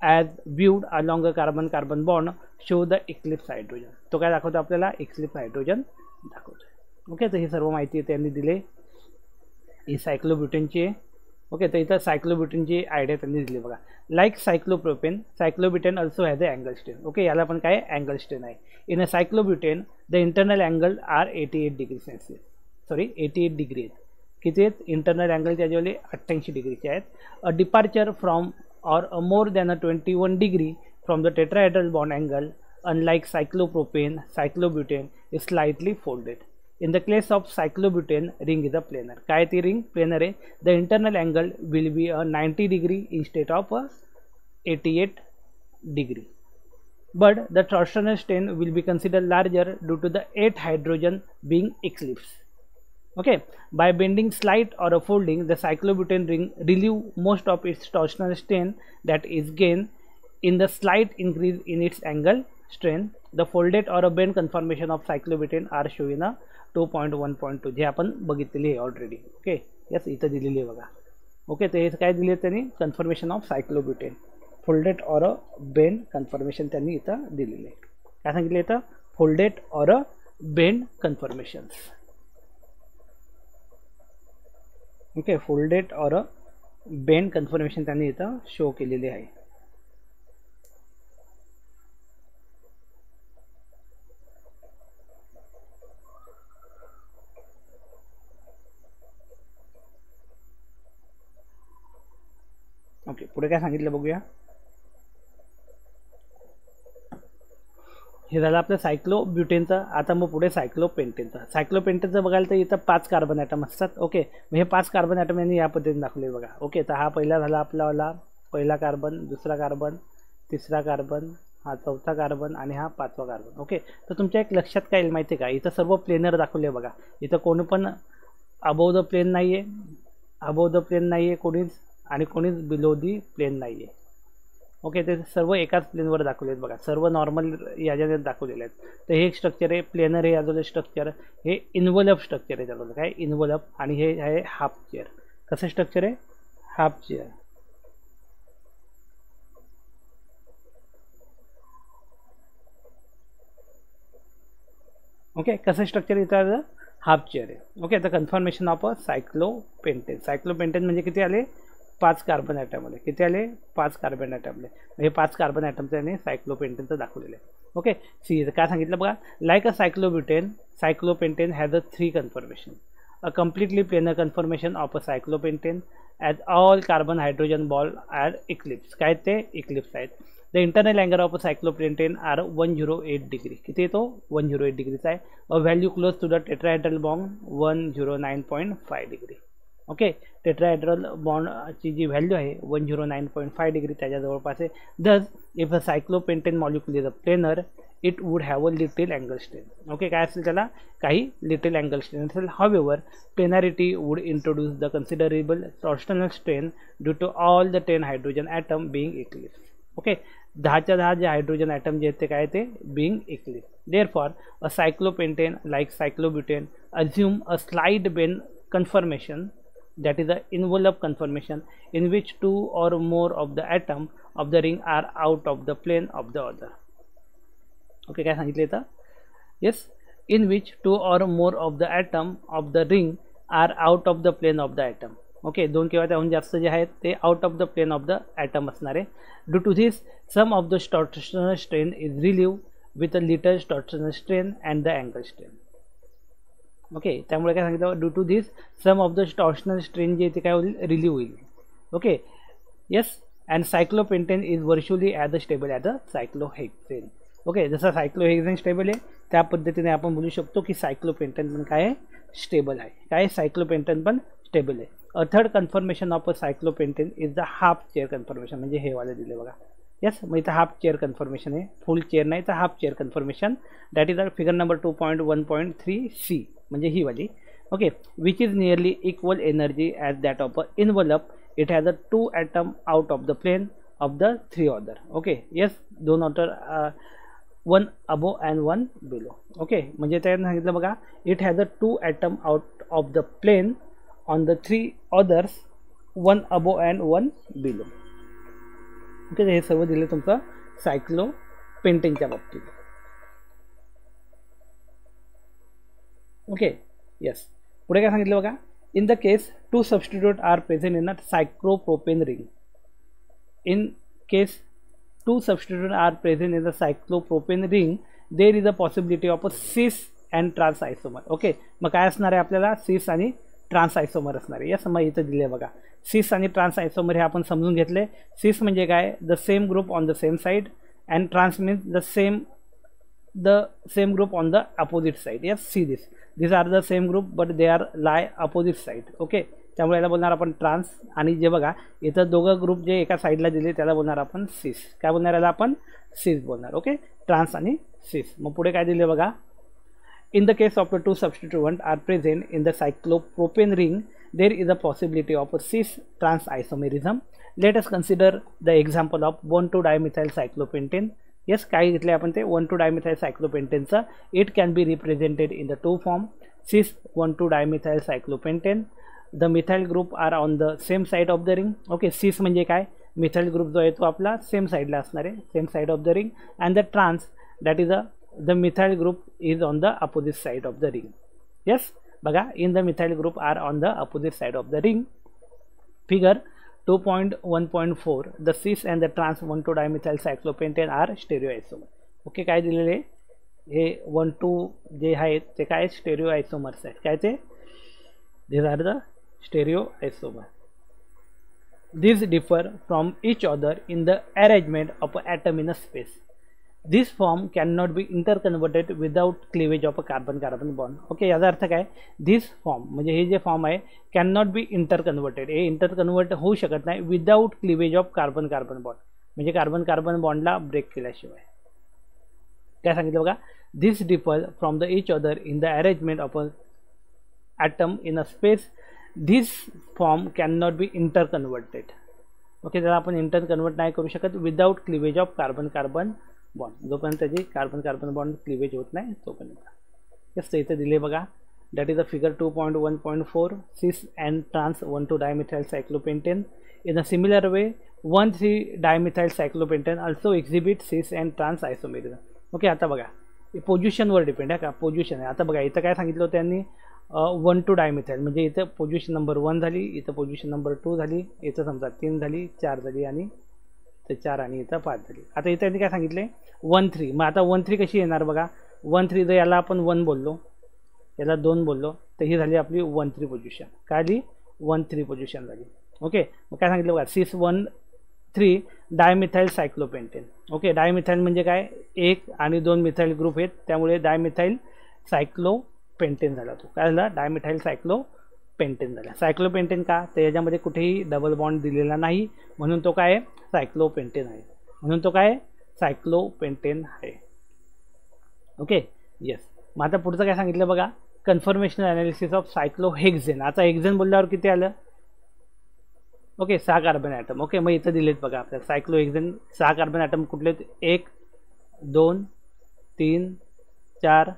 as viewed along a carbon bond show the eclipse hydrogen. तो काय दाखवतो आपल्याला, इक्लिप्स हायड्रोजन दाखवतो. ओके, तर ही सर्व माहिती त्यांनी दिली, ही सायक्लोब्युटेनची आहे. ओके, तर इथं सायक्लोब्युटेनची आयडिया त्यांनी दिली बघा. Like cyclopropane cyclobutane also has a angle strain. Okay, याला पण काय अँगल स्ट्रेन आहे. In a cyclobutane the internal angle are 88 degree Celsius. 88 degree आहेत. किती आहेत इंटरनल अँगल त्याच्यावाले 88 डिग्रीचे आहेत. A departure from or a more than a 21 degree from the tetrahedral bond angle unlike cyclopropane cyclobutane is slightly folded. In the case of cyclobutane, ring is a planar. काय ती रिंग प्लेनर आहे. The internal angle will be a 90 degree instead of a 88 degree. But the torsional strain will be considered larger due to the 8 hydrogen being eclipsed. Okay, by bending slight or a folding, the cyclobutane ring relieve most of its torsional strain that is gained in the slight increase in its angle strain, the folded or a bent conformation of cyclobutane are shown in a 2.1.2 जे आपण बघितलेली आहे ऑलरेडी. ओके, यस इथं दिलेली आहे बघा. ओके, तर हे काय दिले त्यांनी, conformation of cyclobutane folded or a bend conformation त्यांनी इथं दिलेले आहे. काय सांगितले इथं, folded or a bend conformations. Okay, folded or a bend conformation त्यांनी इथं शो केलेले आहे. ओके, पुढे काय सांगितलं बघूया. हे झालं आपलं सायक्लोब्युटेनचं. आता मग पुढे सायक्लोपेंटेनचं. सायक्लोपेंटेनचं बघायला तर इथं 5 कार्बन ॲटम असतात. ओके, मग हे 5 कार्बन ॲटम यांनी या पद्धतीने दाखवले बघा. ओके, तर हा पहिला झाला आपला पहिला कार्बन, दुसरा कार्बन, तिसरा कार्बन, हा चौथा कार्बन आणि हा 5वा कार्बन. ओके, तर तुमच्या एक लक्षात काय येईल माहिती आहे का, इथं सर्व प्लेनर दाखवले बघा. इथं कोणी पण अबोव द प्लेन नाही आहे, अबोव द प्लेन नाही आहे कोणीच, आणि कोणीच बिलो दी प्लेन नाही आहे. ओके, ते सर्व एकाच प्लेनवर दाखवले आहेत बघा. सर्व नॉर्मल याच्यात दाखवलेले आहेत. तर हे एक स्ट्रक्चर आहे प्लेनर, हे याचं स्ट्रक्चर हे इन्व्हॉल्व स्ट्रक्चर आहे त्याचं काय, इन्व्हॉल्व. आणि हे आहे हाफ चेअर. कसं स्ट्रक्चर आहे, हाफ चेअर. ओके, कसं स्ट्रक्चर इथं हाफ चेअर आहे. ओके, तर कन्फर्मेशन ऑफ अ सायक्लोपेंटेन. सायक्लोपेंटेन म्हणजे किती आले, 5 कार्बन ॲटममध्ये. किती आले, 5 कार्बन ॲटमले. हे 5 कार्बन ॲटमचं याने सायक्लोपेंटेनचं दाखवलेलं आहे. ओके, सी काय सांगितलं बघा, like a cyclobutane cyclopentane has a 3 conformation. A completely planar conformation of a cyclopentane as all carbon hydrogen ball add eclipse. काय ते इक्लिप्स आहेत. The internal angle of a cyclopentane are 108 degree. किती येतो, 108 डिग्रीचा आहे. A value close to the tetrahedral bond 109.5 degree. Okay, tetrahedral बॉन्डची जी व्हॅल्यू आहे 109.5 डिग्री त्याच्या जवळपास आहे. Thus if a cyclopentane molecule is a planar it would have a little angle strain. Okay, काय असेल त्याला, काही लिटिल अँगल स्ट्रेन असेल. However planarity would introduce the considerable torsional strain due to all the 10 hydrogen atom being eclipse. Okay, 10च्या 10 जे हायड्रोजन ॲटम जे आहेत ते काय, ते being eclipse. Therefore a cyclopentane like cyclobutane assume a slight bent conformation, that is the envelope conformation, in which 2 or more of the atom of the ring are out of the plane of the other. Okay, काय सांगितले इथं, yes, in which 2 or more of the atom of the ring are out of the plane of the atom. Okay, 2 किंवा त्याहून जास्त जे आहेत ते out of the plane of the atom असणार आहे. Due to this some of the torsional strain is relieve with a little torsional strain and the angle strain. Okay, त्यामुळे काय सांगितलं, due to this some of the torsional strain जे ते काय होईल, रिलीव्ह होईल. Okay, yes, and cyclopentane is virtually as a stable as a सायक्लोहेक्सेन. Okay, जसं सायक्लोहेक्सेन स्टेबल आहे त्या पद्धतीने आपण बोलू शकतो की सायक्लोपेंटेन पण काय आहे, स्टेबल आहे. काय, सायक्लोपेंटेन पण स्टेबल आहे. A third conformation of a cyclopentane is the half chair conformation. म्हणजे हे वाले दिले बघा. यस, मग इथं हाफ चेअर कन्फर्मेशन आहे, फुल चेअर नाही तर half chair conformation. That is figure number 2.1.3C म्हणजे ही वाली. Okay, which is nearly equal energy as that of a envelope. It has a 2 atom out of the plane of the 3 other. Okay, yes, 2 outer 1 above and 1 below. Okay, म्हणजे त्याने सांगितलं बघा, it has a 2 atom out of the plane on the 3 others, 1 above and 1 below. Okay, हे सर्व दिले तुमचं सायक्लोपेंटेनच्या बाबतीत. ओके, यस, पुढे काय सांगितलं बघा, in the case 2 substitute are present in a cyclopropane ring. In case 2 substitute are present in the cyclopropane ring there is a possibility of a cis and trans आयसोमर. Okay, मग काय असणार आहे आपल्याला, सिस आणि ट्रान्स आयसोमर असणार आहे. यस, मग इथं दिले बघा, सिस आणि ट्रान्स आयसोमर हे आपण समजून घेतले. सिस म्हणजे काय, the same group on the same side, and trans means the same group on the opposite side. Yes, see this, these are the same group but they are lie opposite side. Okay, त्यामुळे याला बोलणार आपण ट्रान्स. आणि जे बघा इथं दोघं ग्रुप जे एका साईडला दिले त्याला बोलणार आपण सिस. काय बोलणार याला आपण, सिस बोलणार. ओके, ट्रान्स आणि सिस. मग पुढे काय दिले बघा, in the case of the 2 substituent are present in the cyclopropane ring there is a possibility of a cis trans isomerism. Let us consider the example of 1,2-dimethyl cyclopentane yes, काय घेतले आपण ते 1,2-dimethyl cyclopentane. It can be represented in the two form cis 1,2-dimethyl cyclopentane. The methyl group are on the same side of the ring. Okay, cis म्हणजे काय, मिथाइल ग्रुप जो आहे तो आपला सेम साईडला असणार आहे, same side of the ring. And the trans that is the methyl group is on the opposite side of the ring. Yes, बघा, in the methyl group are on the opposite side of the ring. Figure 2.1.4 the cis and the trans 1,2-dimethyl cyclopentane are stereo isomer. Okay, काय दिलेले हे 1-2 जे आहेत ते काय स्टेरिओ आयसोमर्स आहेत, काय ते these are the stereo isomer. These differ from each other in the arrangement of an atom in a space. This form cannot be interconverted without cleavage of a carbon-carbon bond. Okay, याचा अर्थ काय, this form म्हणजे हे जे फॉर्म आहे cannot be interconverted, हे इंटरकन्वर्ट होऊ शकत नाही without cleavage of carbon-carbon bond, म्हणजे कार्बन-कार्बन बॉन्डला ब्रेक केल्याशिवाय. काय सांगितलं बघा, this differ from the each other in the arrangement of a atom in a space. This form cannot be interconverted. Okay, त्याला आपण इंटरकन्वर्ट नाही करू शकत without cleavage of carbon-carbon bond, जोपर्यंत त्याची कार्बन-कार्बन बॉन्ड क्लिवेज होत नाही तोपर्यंत. येस, तर इथे दिले बघा, that is the figure 2.1.4 cis and trans 1,2-dimethyl cyclopentane. In a similar way 1,3-dimethyl cyclopentane also exhibit cis and trans isomerism. Okay, आता बघा पोझिशनवर डिपेंड आहे का, पोझिशन आहे. आता बघा इथं काय सांगितलं होतं त्यांनी 1,2-dimethyl म्हणजे इथं पोझिशन नंबर 1 झाली, इथं पोझिशन नंबर 2 झाली, इथं समजा 3 झाली, 4 झाली आणि इथं 4 आणि इथं 5 झाली. आता इथं त्यांनी काय सांगितले 1,3. मग आता 1,3 कशी येणार बघा, 1,3 जर याला आपण 1 बोललो, याला 2 बोललो, तर ही झाली आपली 1,3 पोझिशन. काय आली, 1,3 पोझिशन झाली. ओके, मग काय सांगितलं बघा, cis 1,3-dimethyl cyclopentane. Okay, dimethyl म्हणजे काय, 1 आणि 2 मिथाइल ग्रुप आहेत, त्यामुळे डायमिथाइल सायक्लोपेंटेन झाला. तो काय झाला, डायमिथाइल सायक्लोपेंटेन झाला. सायक्लोपेंटेन का, तर याच्यामध्ये कुठेही डबल बॉन्ड दिलेला नाही, म्हणून तो काय सायक्लोपेंटेन आहे, म्हणून तो काय सायक्लोपेंटेन आहे. Okay, yes. मग आता पुढचं काय सांगितलं बघा, कन्फर्मेशनल ॲनालिसिस ऑफ सायक्लोहेक्झेन. आता हेक्झेन बोलल्यावर किती आलं, ओके 6 कार्बन ॲटम. ओके, मग इथं दिलेत बघा आपल्याला सायक्लोहेक्झेन 6 कार्बन ॲटम कुठले, 1 2 3 4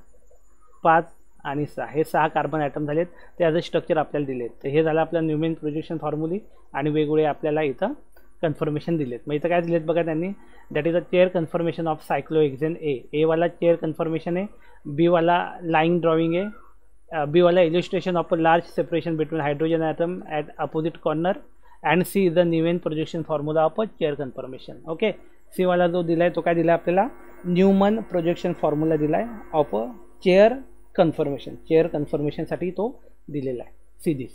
5 आणि 6, हे 6 कार्बन ॲटम झालेत. त्याचं स्ट्रक्चर आपल्याला दिलेत. तर हे झालं आपलं न्यूमेन प्रोजेक्शन फॉर्म्युली आणि वेगवेगळे आपल्याला इथं कन्फर्मेशन दिलेत. मग इथं काय दिलेत बघा त्यांनी, that is a chair conformation of cyclohexane. A वाला चेअर कन्फर्मेशन आहे, बी वाला लाईन ड्रॉइंग आहे, बी वाला illustration of a large separation between hydrogen atom at opposite corner, and C is the Newman projection formula of a chair conformation. Okay, C वाला जो दिला आहे तो काय दिला आपल्याला, न्यूमन प्रोजेक्शन फॉर्म्युला दिला आहे of a chair conformation. Chair कन्फर्मेशनसाठी तो दिलेला आहे सिरीज.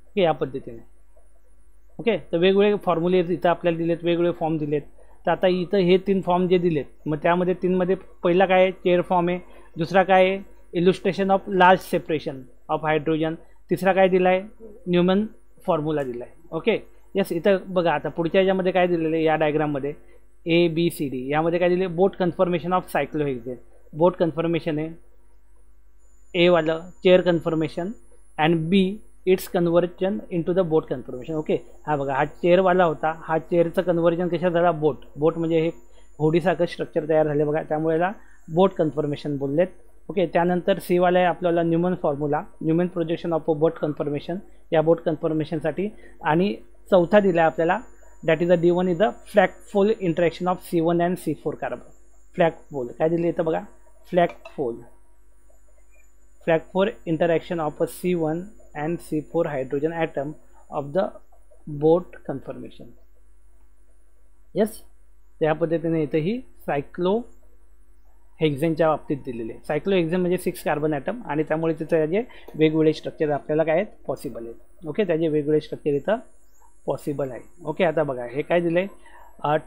ओके, या पद्धतीने. ओके, तर वेगवेगळे फॉर्म्युले इथं आपल्याला दिलेत, वेगवेगळे फॉर्म दिलेत. तर आता इथं हे 3 फॉर्म जे दिलेत, मग त्यामध्ये 3मध्ये पहिला काय आहे, चेअर फॉर्म आहे. दुसरा काय आहे, illustration of large separation of hydrogen. तिसरा काय दिला आहे, न्यूमन फॉर्म्युला दिला आहे. Okay, yes. इथं बघा आता पुढच्या याच्यामध्ये काय दिलेलं आहे, या डायग्राममध्ये ABCD यामध्ये काय दिले, boat conformation of cyclohexane. Boat conformation आहे, ए वालं chair conformation, and B its conversion into the boat conformation. Okay, हा बघा हा चेअरवाला होता, हा चेअरचं कन्वर्जन कशात झाला, बोट. बोट म्हणजे हे होडीसारखं स्ट्रक्चर तयार झाले बघा, त्यामुळे याला बोट कन्फर्मेशन बोललेत. ओके, त्यानंतर सी वाला आहे आपल्याला Newman formula, Newman projection of a boat conformation, या बोट कन्फर्मेशनसाठी. आणि चौथा दिला आहे आपल्याला, that is the D1 is the flagpole interaction of C1 and C4 carbon. Flagpole काय दिले इथं बघा, flagpole interaction of a C1 and C4 hydrogen atom of the boat conformation. Yes, त्या पद्धतीने इथं ही सायक्लोहेक्झेनच्या बाबतीत दिलेले आहे. सायक्लोहेक्झेन म्हणजे 6 कार्बन ॲटम, आणि त्यामुळे तिथं त्याचे वेगवेगळे स्ट्रक्चर आपल्याला काय आहेत, पॉसिबल आहेत. ओके, त्याचे वेगवेगळे स्ट्रक्चर इथं पॉसिबल आहे. ओके, आता बघा हे काय दिलं आहे,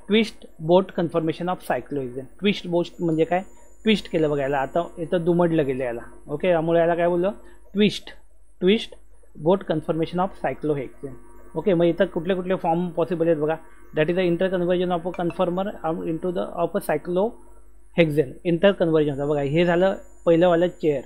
twist boat conformation of cyclohexane. Twist boat म्हणजे काय, ट्विस्ट केलं बघा याला, आता इथं दुमडलं गेलं याला. ओके, त्यामुळे याला काय बोललं, twist boat conformation of cyclohexane. Okay, मग इथं कुठले कुठले फॉर्म पॉसिबल आहेत बघा, that is the inter conversion of a conformer into the of a cyclohexane. Inter कन्वर्जनचा बघा, हे झालं पहिलंवालं चेअर.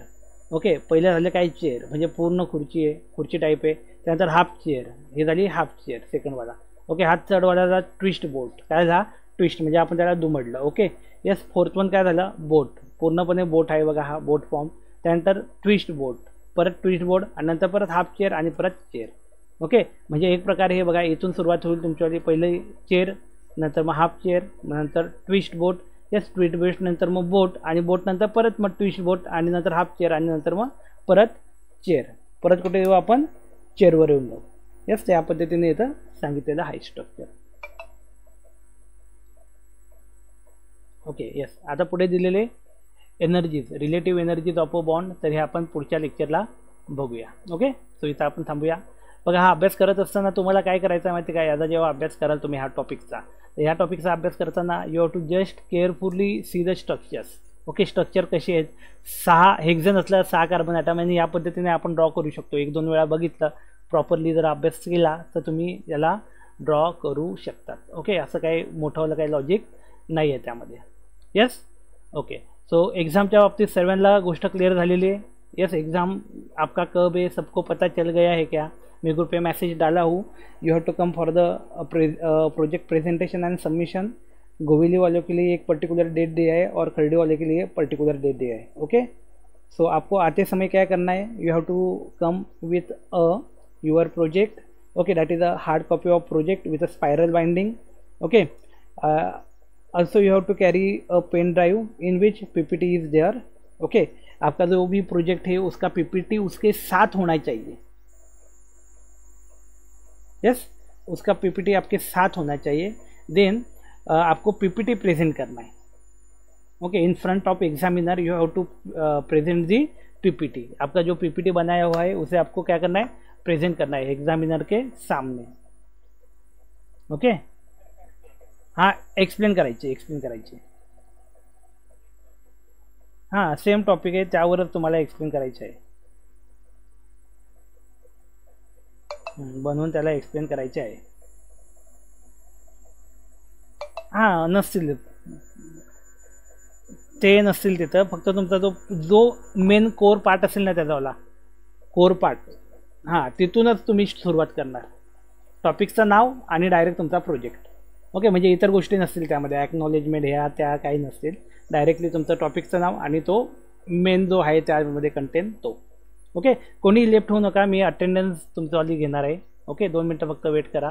ओके, पहिलं झालं काय, चेअर म्हणजे पूर्ण खुर्ची आहे, खुर्ची टाईप आहे. त्यानंतर हाफ चेअर, हे झाली हाफ चेअर सेकंडवाला. ओके, हात चढवाला ट्विस्ट बोट, काय झाला ट्विस्ट म्हणजे आपण त्याला दुमडलं. Okay yes. फोर्थ वन काय झालं, बोट. पूर्णपणे बोट आहे बघा हा बोट फॉर्म. त्यानंतर ट्विस्ट बोट, परत ट्विस्ट बोट आणि नंतर परत हाफ चेअर आणि परत चेअर. ओके म्हणजे एक प्रकारे हे बघा इथून सुरुवात होईल तुमच्यावाली. पहिले चेअर, नंतर मग हाफ चेअर, नंतर ट्विस्ट बोट. येस ट्विस्ट बोट नंतर मग बोट आणि बोट नंतर परत मग ट्विस्ट बोट आणि नंतर हाफ चेअर आणि नंतर मग परत चेअर. परत कुठे येऊ आपण, चेअरवर येऊन जाऊ. येस त्या पद्धतीने इथं सांगितलेलं आहे स्ट्रक्चर. Okay yes. आता पुढे दिलेले energies, relative energies of a bond, तर हे आपण पुढच्या लेक्चरला बघूया. ओके सो इथं आपण थांबूया. बघा हा अभ्यास करत असताना तुम्हाला काय करायचं माहिती काय, याचा जेव्हा अभ्यास कराल तुम्ही ह्या टॉपिकचा, तर ह्या टॉपिकचा अभ्यास करताना you have to just carefully see the structures. Okay structure कशी आहेत, 6 हेक्झन असल्या 6 कार्बन ॲटम आणि या पद्धतीने आपण ड्रॉ करू शकतो. 1-2 वेळा बघितलं प्रॉपरली जर अभ्यास केला तर तुम्ही याला ड्रॉ करू शकतात. ओके असं काही मोठं काही लॉजिक नाही आहे त्यामध्ये. Yes okay. सो एग्ज़ामच्या बाबतीत सर्वांना गोष्ट क्लिअर झालेली आहे. यस एग्ज़ाम आपका कब है सबको पता चल गया है क्या. मैं ग्रुप पे मैसेज डाला हूँ. You have to come for the project presentation and submission. गोविली वालों के लिए एक पर्टिकुलर डेट दिया है और खरडी वाले के लिए पर्टिकुलर डेट दिया है. ओके सो आपको आते समय क्या करना है, you have to come with your project. Okay that is a hard copy of project with a spiral binding. Okay also you have to carry a pen drive in which PPT is there. okay आपका जो भी प्रोजेक्ट है उसका PPT उसके साथ होना चाहिए. यस उसका PPT आपके साथ होना चाहिए. देन आपको PPT प्रेजेंट करना है. Okay in front of examiner you have to present the PPT. आपका जो PPT बनाया हुआ है उसे आपको क्या करना है, प्रेजेंट करना है एग्जामिनर के सामने. ओके हाँ एक्सप्लेन करायची. हां सेम टॉपिक आहे त्यावरच तुम्हाला एक्सप्लेन करायचं आहे. बनवून त्याला एक्सप्लेन करायचे आहे. हां नसतील ते नसतील तिथं, फक्त तुमचा जो मेन कोर पार्ट असेल ना त्याचावाला कोर पार्ट, हां तिथूनच तुम्ही सुरुवात करणार. टॉपिकचं नाव आणि डायरेक्ट तुमचा प्रोजेक्ट. ओके म्हणजे इतर गोष्टी नसतील त्यामध्ये, ॲक्नॉलेजमेंट ह्या त्या काही नसतील. डायरेक्टली तुमचं टॉपिकचं नाव आणि तो मेन जो आहे त्यामध्ये कंटेंट तो. ओके कोणी लेफ्ट होऊ नका, मी अटेंडन्स तुमच्यावाली घेणार आहे. ओके 2 मिनटं फक्त वेट करा.